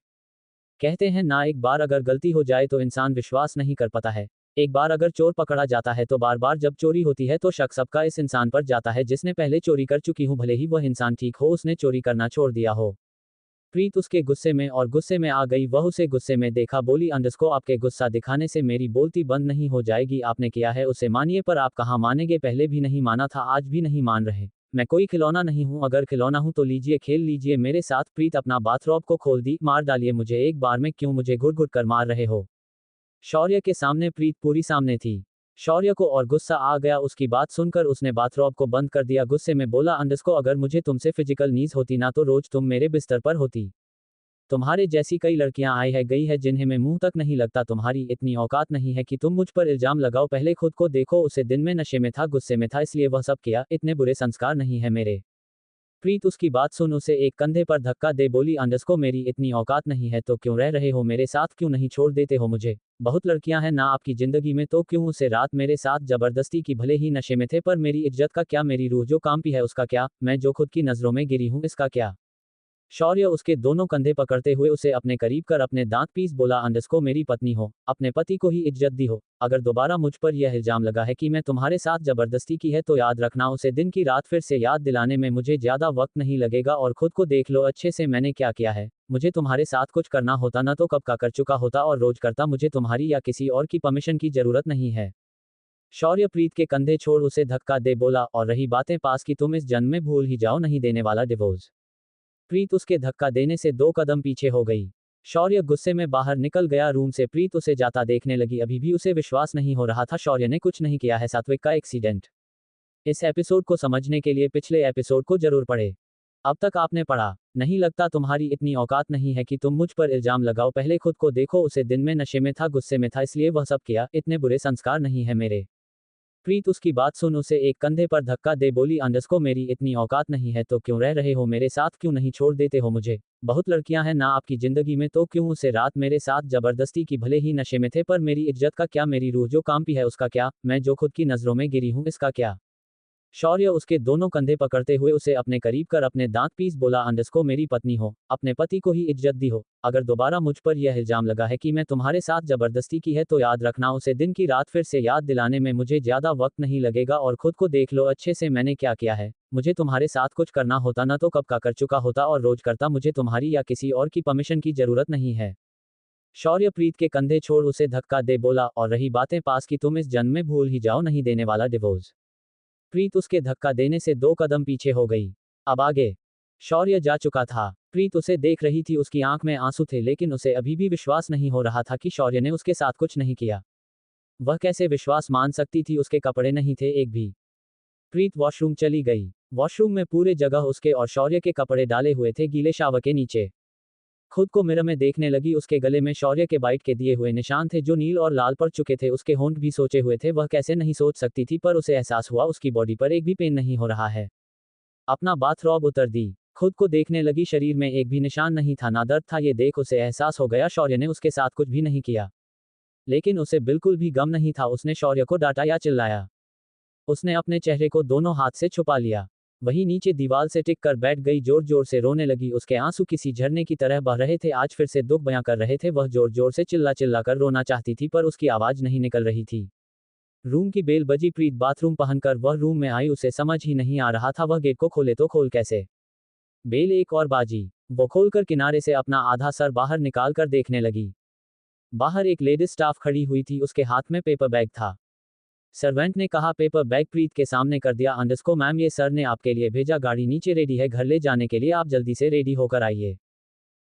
कहते हैं ना, एक बार अगर गलती हो जाए तो इंसान विश्वास नहीं कर पाता है। एक बार अगर चोर पकड़ा जाता है तो बार बार जब चोरी होती है तो शक सबका इस इंसान पर जाता है जिसने पहले चोरी कर चुकी हूं, भले ही वह इंसान ठीक हो, उसने चोरी करना छोड़ दिया हो। प्रीत उसके गुस्से में और गुस्से में आ गई। वह उसे गुस्से में देखा बोली, अंडरस्को आपके गुस्सा दिखाने से मेरी बोलती बंद नहीं हो जाएगी। आपने किया है उसे मानिए, पर आप कहाँ मानेंगे? पहले भी नहीं माना था, आज भी नहीं मान रहे। मैं कोई खिलौना नहीं हूं, अगर खिलौना हूं तो लीजिए, खेल लीजिए मेरे साथ। प्रीत अपना बाथरॉब को खोल दी। मार डालिए मुझे एक बार में, क्यों मुझे घुट घुट कर मार रहे हो? शौर्य के सामने प्रीत पूरी सामने थी। शौर्य को और गुस्सा आ गया। उसकी बात सुनकर उसने बाथरॉब को बंद कर दिया। गुस्से में बोला, अंडरस्को अगर मुझे तुमसे फिजिकल नीड होती ना तो रोज तुम मेरे बिस्तर पर होती। तुम्हारे जैसी कई लड़कियां आई है गई है जिन्हें मैं मुंह तक नहीं लगता। तुम्हारी इतनी औकात नहीं है कि तुम मुझ पर इल्जाम लगाओ। पहले खुद को देखो। उसे दिन में नशे में था, गुस्से में था, इसलिए वह सब किया। इतने बुरे संस्कार नहीं है मेरे। प्रीत उसकी बात सुन उसे एक कंधे पर धक्का दे बोली, अंडरस्को मेरी इतनी औकात नहीं है तो क्यों रह रहे हो मेरे साथ? क्यों नहीं छोड़ देते हो मुझे? बहुत लड़कियां हैं ना आपकी जिंदगी में, तो क्यों उसे रात मेरे साथ जबरदस्ती की? भले ही नशे में थे, पर मेरी इज्जत का क्या? मेरी रूह जो कांपी है उसका क्या? मैं जो खुद की नजरों में गिरी हूं इसका क्या? शौर्य उसके दोनों कंधे पकड़ते हुए उसे अपने करीब कर अपने दांत पीस बोला, अंडरस्को मेरी पत्नी हो, अपने पति को ही इज्जत दी हो। अगर दोबारा मुझ पर यह इल्जाम लगा है कि मैं तुम्हारे साथ जबरदस्ती की है तो याद रखना, उसे दिन की रात फिर से याद दिलाने में मुझे ज्यादा वक्त नहीं लगेगा। और खुद को देख लो अच्छे से मैंने क्या किया है। मुझे तुम्हारे साथ कुछ करना होता ना तो कब का कर चुका होता और रोज करता। मुझे तुम्हारी या किसी और की परमिशन की जरूरत नहीं है। शौर्य प्रीत के कंधे छोड़ उसे धक्का दे बोला, और रही बातें पास की, तुम इस जन्म में भूल ही जाओ, नहीं देने वाला डिवोर्स। प्रीत उसके धक्का देने से 2 कदम पीछे हो गई। शौर्य गुस्से में बाहर निकल गया रूम से। प्रीत उसे जाता देखने लगी। अभी भी उसे विश्वास नहीं हो रहा था शौर्य ने कुछ नहीं किया है। सात्विक का एक्सीडेंट। इस एपिसोड को समझने के लिए पिछले एपिसोड को जरूर पढ़े। अब तक आपने पढ़ा नहीं लगता तुम्हारी इतनी औकात नहीं है कि तुम मुझ पर इल्जाम लगाओ। पहले खुद को देखो। उसे दिन में नशे में था, गुस्से में था, इसलिए वह सब किया। इतने बुरे संस्कार नहीं है मेरे। प्रीत उसकी बात सुन उसे एक कंधे पर धक्का दे बोली, अंडरस्को मेरी इतनी औकात नहीं है तो क्यों रह रहे हो मेरे साथ? क्यों नहीं छोड़ देते हो मुझे? बहुत लड़कियां हैं ना आपकी जिंदगी में, तो क्यों उसे रात मेरे साथ जबरदस्ती की? भले ही नशे में थे, पर मेरी इज्जत का क्या? मेरी रूह जो कांपी है उसका क्या? मैं जो खुद की नजरों में गिरी हूं इसका क्या? शौर्य उसके दोनों कंधे पकड़ते हुए उसे अपने करीब कर अपने दांत पीस बोला, अंडरस्को मेरी पत्नी हो, अपने पति को ही इज्जत दी हो। अगर दोबारा मुझ पर यह इल्जाम लगा है कि मैं तुम्हारे साथ जबरदस्ती की है तो याद रखना, उसे दिन की रात फिर से याद दिलाने में मुझे ज्यादा वक्त नहीं लगेगा। और खुद को देख लो अच्छे से मैंने क्या किया है। मुझे तुम्हारे साथ कुछ करना होता ना तो कब का कर चुका होता और रोज करता। मुझे तुम्हारी या किसी और की परमिशन की जरूरत नहीं है। शौर्य प्रीत के कंधे छोड़ उसे धक्का दे बोला, और रही बातें पास की, तुम इस जन्म में भूल ही जाओ, नहीं देने वाला डिवोर्स। प्रीत उसके धक्का देने से 2 कदम पीछे हो गई। अब आगे। शौर्य जा चुका था। प्रीत उसे देख रही थी। उसकी आंख में आंसू थे, लेकिन उसे अभी भी विश्वास नहीं हो रहा था कि शौर्य ने उसके साथ कुछ नहीं किया। वह कैसे विश्वास मान सकती थी? उसके कपड़े नहीं थे एक भी। प्रीत वॉशरूम चली गई। वॉशरूम में पूरे जगह उसके और शौर्य के कपड़े डाले हुए थे, गीले शावर के नीचे। खुद को मिरर में देखने लगी। उसके गले में शौर्य के बाइट के दिए हुए निशान थे जो नील और लाल पड़ चुके थे। उसके होंठ भी सोचे हुए थे। वह कैसे नहीं सोच सकती थी, पर उसे एहसास हुआ उसकी बॉडी पर एक भी पेन नहीं हो रहा है। अपना बाथरॉब उतर दी। खुद को देखने लगी। शरीर में एक भी निशान नहीं था, ना दर्द था। ये देख उसे एहसास हो गया शौर्य ने उसके साथ कुछ भी नहीं किया। लेकिन उसे बिल्कुल भी गम नहीं था। उसने शौर्य को डांटा या चिल्लाया। उसने अपने चेहरे को दोनों हाथ से छुपा लिया। वहीं नीचे दीवार से टिक कर बैठ गई। जोर जोर से रोने लगी। उसके आंसू किसी झरने की तरह बह रहे थे। आज फिर से दुख बयां कर रहे थे। वह जोर जोर से चिल्ला चिल्ला कर रोना चाहती थी, पर उसकी आवाज नहीं निकल रही थी। रूम की बेल बजी। प्रीत बाथरूम पहनकर वह रूम में आई। उसे समझ ही नहीं आ रहा था वह गेट को खोले तो खोल कैसे। बेल एक और बाजी। वो खोलकर किनारे से अपना आधा सर बाहर निकाल कर देखने लगी। बाहर एक लेडीज स्टाफ खड़ी हुई थी, उसके हाथ में पेपर बैग था। सर्वेंट ने कहा पेपर बैग प्रीत के सामने कर दिया। अंडरस्को मैम, ये सर ने आपके लिए भेजा, गाड़ी नीचे रेडी है घर ले जाने के लिए, आप जल्दी से रेडी होकर आइए।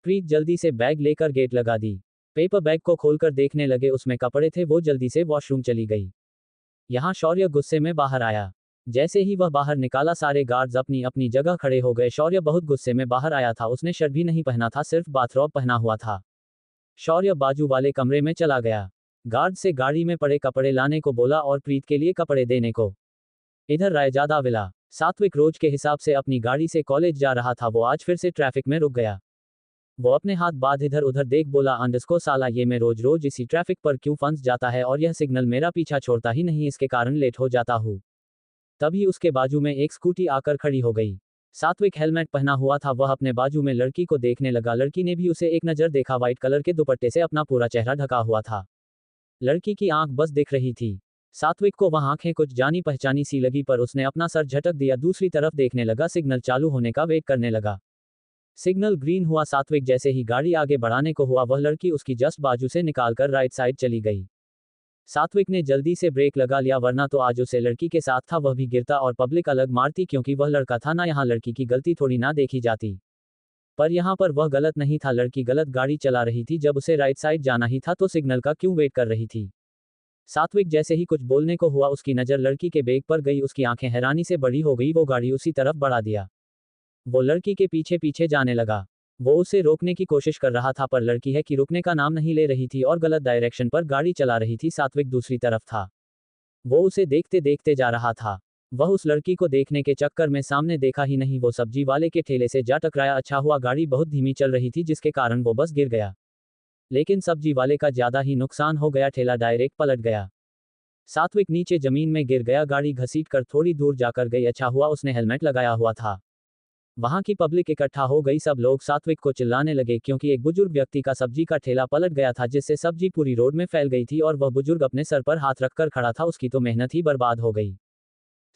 प्रीत जल्दी से बैग लेकर गेट लगा दी। पेपर बैग को खोलकर देखने लगे, उसमें कपड़े थे। वो जल्दी से वॉशरूम चली गई। यहाँ शौर्य गुस्से में बाहर आया। जैसे ही वह बाहर निकाला, सारे गार्ड्स अपनी अपनी जगह खड़े हो गए। शौर्य बहुत गुस्से में बाहर आया था। उसने शर्ट भी नहीं पहना था, सिर्फ बाथरोब पहना हुआ था। शौर्य बाजू वाले कमरे में चला गया। गार्ड से गाड़ी में पड़े कपड़े लाने को बोला और प्रीत के लिए कपड़े देने को। इधर रायजादा विला। सात्विक रोज के हिसाब से अपनी गाड़ी से कॉलेज जा रहा था। वो आज फिर से ट्रैफिक में रुक गया। वो अपने हाथ बांध इधर उधर देख बोला, अंडरस्को साला, ये मैं रोज रोज इसी ट्रैफिक पर क्यों फंस जाता है और यह सिग्नल मेरा पीछा छोड़ता ही नहीं, इसके कारण लेट हो जाता हूँ। तभी उसके बाजू में एक स्कूटी आकर खड़ी हो गई। सात्विक हेलमेट पहना हुआ था। वह अपने बाजू में लड़की को देखने लगा। लड़की ने भी उसे एक नज़र देखा। व्हाइट कलर के दुपट्टे से अपना पूरा चेहरा ढका हुआ था। लड़की की आंख बस दिख रही थी। सात्विक को वह आंखें कुछ जानी पहचानी सी लगी, पर उसने अपना सर झटक दिया, दूसरी तरफ देखने लगा। सिग्नल चालू होने का वेट करने लगा। सिग्नल ग्रीन हुआ। सात्विक जैसे ही गाड़ी आगे बढ़ाने को हुआ, वह लड़की उसकी जस्ट बाजू से निकालकर राइट साइड चली गई। सात्विक ने जल्दी से ब्रेक लगा लिया, वरना तो आज उसे लड़की के साथ था वह भी गिरता और पब्लिक अलग मारती, क्योंकि वह लड़का था ना, यहाँ लड़की की गलती थोड़ी ना देखी जाती। पर यहाँ पर वह गलत नहीं था, लड़की गलत गाड़ी चला रही थी। जब उसे राइट साइड जाना ही था तो सिग्नल का क्यों वेट कर रही थी। सात्विक जैसे ही कुछ बोलने को हुआ, उसकी नज़र लड़की के बैग पर गई। उसकी आंखें हैरानी से बड़ी हो गई। वो गाड़ी उसी तरफ बढ़ा दिया। वो लड़की के पीछे पीछे जाने लगा। वो उसे रोकने की कोशिश कर रहा था, पर लड़की है कि रुकने का नाम नहीं ले रही थी और गलत डायरेक्शन पर गाड़ी चला रही थी। सात्विक दूसरी तरफ था। वो उसे देखते देखते जा रहा था। वह उस लड़की को देखने के चक्कर में सामने देखा ही नहीं, वो सब्जी वाले के ठेले से जा टकराया। अच्छा हुआ गाड़ी बहुत धीमी चल रही थी, जिसके कारण वो बस गिर गया। लेकिन सब्जी वाले का ज्यादा ही नुकसान हो गया, ठेला डायरेक्ट पलट गया। सात्विक नीचे जमीन में गिर गया। गाड़ी घसीट कर थोड़ी दूर जाकर गई। अच्छा हुआ उसने हेलमेट लगाया हुआ था। वहां की पब्लिक इकट्ठा हो गई। सब लोग सात्विक को चिल्लाने लगे, क्योंकि एक बुजुर्ग व्यक्ति का सब्जी का ठेला पलट गया था, जिससे सब्जी पूरी रोड में फैल गई थी और वह बुजुर्ग अपने सर पर हाथ रखकर खड़ा था। उसकी तो मेहनत ही बर्बाद हो गई।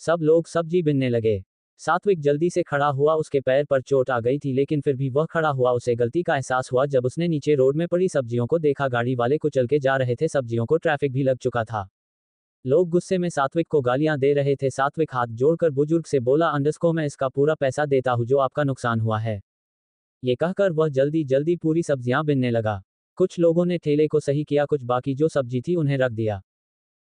सब लोग सब्जी बिनने लगे। सात्विक जल्दी से खड़ा हुआ। उसके पैर पर चोट आ गई थी, लेकिन फिर भी वह खड़ा हुआ। उसे गलती का एहसास हुआ जब उसने नीचे रोड में पड़ी सब्जियों को देखा। गाड़ी वाले कुचल के जा रहे थे सब्जियों को, ट्रैफिक भी लग चुका था। लोग गुस्से में सात्विक को गालियां दे रहे थे। सात्विक हाथ जोड़कर बुजुर्ग से बोला, अंडरस्को मैं इसका पूरा पैसा देता हूं जो आपका नुकसान हुआ है। ये कहकर वह जल्दी जल्दी पूरी सब्जियां बिनने लगा। कुछ लोगों ने ठेले को सही किया, कुछ बाकी जो सब्जी थी उन्हें रख दिया।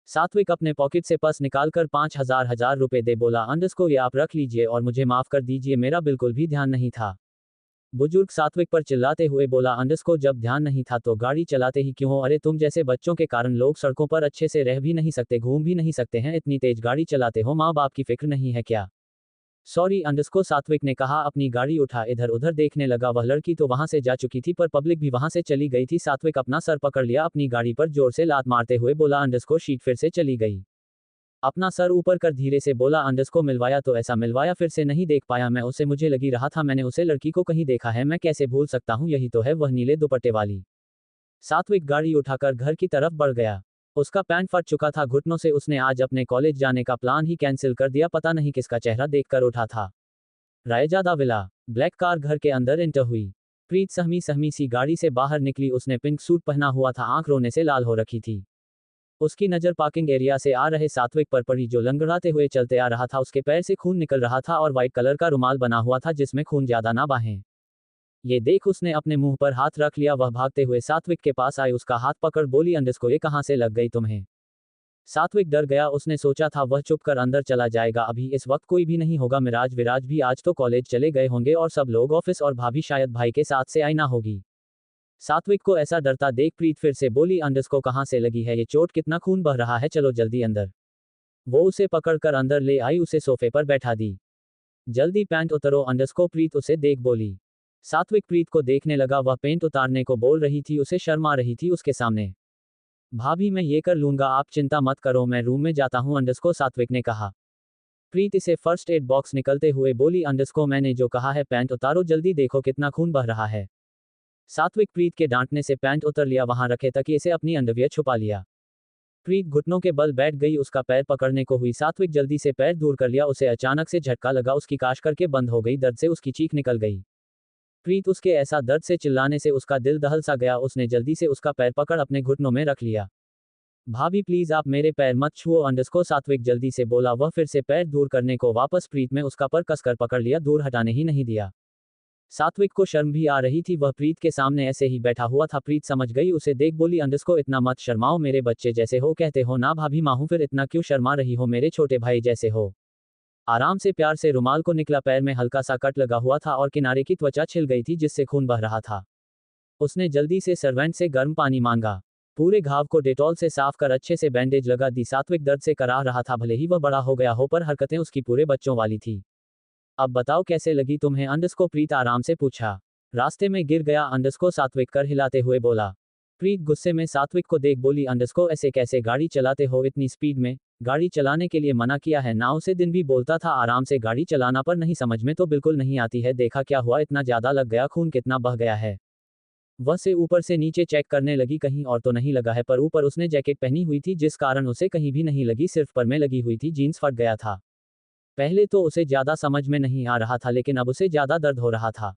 सात्विक अपने पॉकेट से पर्स निकालकर 5,000 रुपए दे बोला, अंडरस्को ये आप रख लीजिए और मुझे माफ कर दीजिए, मेरा बिल्कुल भी ध्यान नहीं था। बुजुर्ग सात्विक पर चिल्लाते हुए बोला, अंडरस्को जब ध्यान नहीं था तो गाड़ी चलाते ही क्यों हो? अरे तुम जैसे बच्चों के कारण लोग सड़कों पर अच्छे से रह भी नहीं सकते, घूम भी नहीं सकते हैं, इतनी तेज गाड़ी चलाते हो, माँ बाप की फिक्र नहीं है क्या? सॉरी अंडरस्को, सात्विक ने कहा। अपनी गाड़ी उठा इधर उधर देखने लगा। वह लड़की तो वहां से जा चुकी थी, पर पब्लिक भी वहां से चली गई थी। सात्विक अपना सर पकड़ लिया, अपनी गाड़ी पर जोर से लात मारते हुए बोला, अंडरस्को शीट फिर से चली गई। अपना सर ऊपर कर धीरे से बोला, अंडरस्को मिलवाया तो ऐसा मिलवाया, फिर से नहीं देख पाया मैं उसे, मुझे लगी रहा था मैंने उसे लड़की को कहीं देखा है, मैं कैसे भूल सकता हूँ, यही तो है वह नीले दुपट्टे वाली। सात्विक गाड़ी उठाकर घर की तरफ बढ़ गया। उसका पैंट फट चुका था घुटनों से। उसने आज अपने कॉलेज जाने का प्लान ही कैंसिल कर दिया। पता नहीं किसका चेहरा देखकर उठा था। रायजादा विला। ब्लैक कार घर के अंदर एंटर हुई। प्रीत सहमी सहमी सी गाड़ी से बाहर निकली। उसने पिंक सूट पहना हुआ था, आंख रोने से लाल हो रखी थी। उसकी नज़र पार्किंग एरिया से आ रहे सात्विक पर पड़ी, जो लंगड़ाते हुए चलते आ रहा था। उसके पैर से खून निकल रहा था और व्हाइट कलर का रुमाल बना हुआ था जिसमें खून ज्यादा ना बहे। ये देख उसने अपने मुंह पर हाथ रख लिया। वह भागते हुए सात्विक के पास आई, उसका हाथ पकड़ बोली, अंडरस्को ये कहां से लग गई तुम्हें? सात्विक डर गया। उसने सोचा था वह चुप कर अंदर चला जाएगा, अभी इस वक्त कोई भी नहीं होगा। मिराज विराज भी आज तो कॉलेज चले गए होंगे और सब लोग ऑफिस, और भाभी शायद भाई के साथ से आई ना होगी। सात्विक को ऐसा डरता देख प्रीत फिर से बोली, अंडरस्को कहां से लगी है ये चोट? कितना खून बह रहा है, चलो जल्दी अंदर। वो उसे पकड़कर अंदर ले आई, उसे सोफे पर बैठा दी। जल्दी पैंट उतरो अंडरस्को, प्रीत उसे देख बोली। सात्विक प्रीत को देखने लगा। वह पेंट उतारने को बोल रही थी, उसे शर्म आ रही थी उसके सामने। भाभी मैं ये कर लूंगा, आप चिंता मत करो, मैं रूम में जाता हूं अंडरस्को, सात्विक ने कहा। प्रीत इसे फर्स्ट एड बॉक्स निकलते हुए बोली, अंडरस्को मैंने जो कहा है पैंट उतारो जल्दी, देखो कितना खून बह रहा है। सात्विक प्रीत के डांटने से पैंट उतर लिया, वहां रखे तकिए से अपनी अंडरवियर छुपा लिया। प्रीत घुटनों के बल बैठ गई, उसका पैर पकड़ने को हुई। सात्विक जल्दी से पैर दूर कर लिया, उसे अचानक से झटका लगा, उसकी काश करके बंद हो गई, दर्द से उसकी चीख निकल गई। प्रीत उसके ऐसा दर्द से चिल्लाने से उसका दिल दहल सा गया, उसने जल्दी से उसका पैर पकड़ अपने घुटनों में रख लिया। भाभी प्लीज आप मेरे पैर मत छुओ अंडरस्को, सात्विक जल्दी से बोला। वह फिर से पैर दूर करने को वापस प्रीत में उसका पर कसकर पकड़ लिया, दूर हटाने ही नहीं दिया। सात्विक को शर्म भी आ रही थी, वह प्रीत के सामने ऐसे ही बैठा हुआ था। प्रीत समझ गई, उसे देख बोली, अंडरस्को इतना मत शर्माओ, मेरे बच्चे जैसे हो, कहते हो ना भाभी माँ हूं, फिर इतना क्यों शर्मा रही हो, मेरे छोटे भाई जैसे हो। आराम से प्यार से रुमाल को निकला, पैर में हल्का सा कट लगा हुआ था और किनारे की त्वचा छिल गई थी जिससे खून बह रहा था। उसने जल्दी से सर्वेंट से गर्म पानी मांगा। पूरे घाव को डेटॉल से साफ कर अच्छे से बैंडेज लगा दी। सात्विक दर्द से कराह रहा था, भले ही वह बड़ा हो गया हो पर हरकतें उसकी पूरे बच्चों वाली थी। अब बताओ कैसे लगी तुम्हें अंडरस्को, प्रीत आराम से पूछा। रास्ते में गिर गया अंडरस्को, सात्विक कर हिलाते हुए बोला। प्रीत गुस्से में सात्विक को देख बोली, अंडरस्को ऐसे कैसे गाड़ी चलाते हो इतनी स्पीड में, गाड़ी चलाने के लिए मना किया है ना, उसे दिन भी बोलता था आराम से गाड़ी चलाना, पर नहीं, समझ में तो बिल्कुल नहीं आती है, देखा क्या हुआ, इतना ज्यादा लग गया, खून कितना बह गया है। वह से ऊपर से नीचे चेक करने लगी, कहीं और तो नहीं लगा है, पर ऊपर उसने जैकेट पहनी हुई थी जिस कारण उसे कहीं भी नहीं लगी, सिर्फ पर में लगी हुई थी, जीन्स फट गया था। पहले तो उसे ज्यादा समझ में नहीं आ रहा था लेकिन अब उसे ज्यादा दर्द हो रहा था।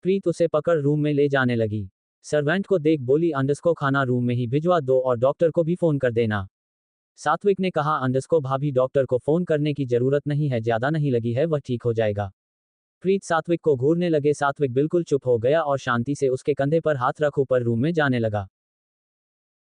प्रीत उसे पकड़ रूम में ले जाने लगी। सर्वेंट को देख बोली, अंडरस्को खाना रूम में ही भिजवा दो और डॉक्टर को भी फोन कर देना। सात्विक ने कहा, अंडरस्को भाभी डॉक्टर को फोन करने की जरूरत नहीं है, ज्यादा नहीं लगी है, वह ठीक हो जाएगा। प्रीत सात्विक को घूरने लगे, सात्विक बिल्कुल चुप हो गया और शांति से उसके कंधे पर हाथ रख ऊपर रूम में जाने लगा।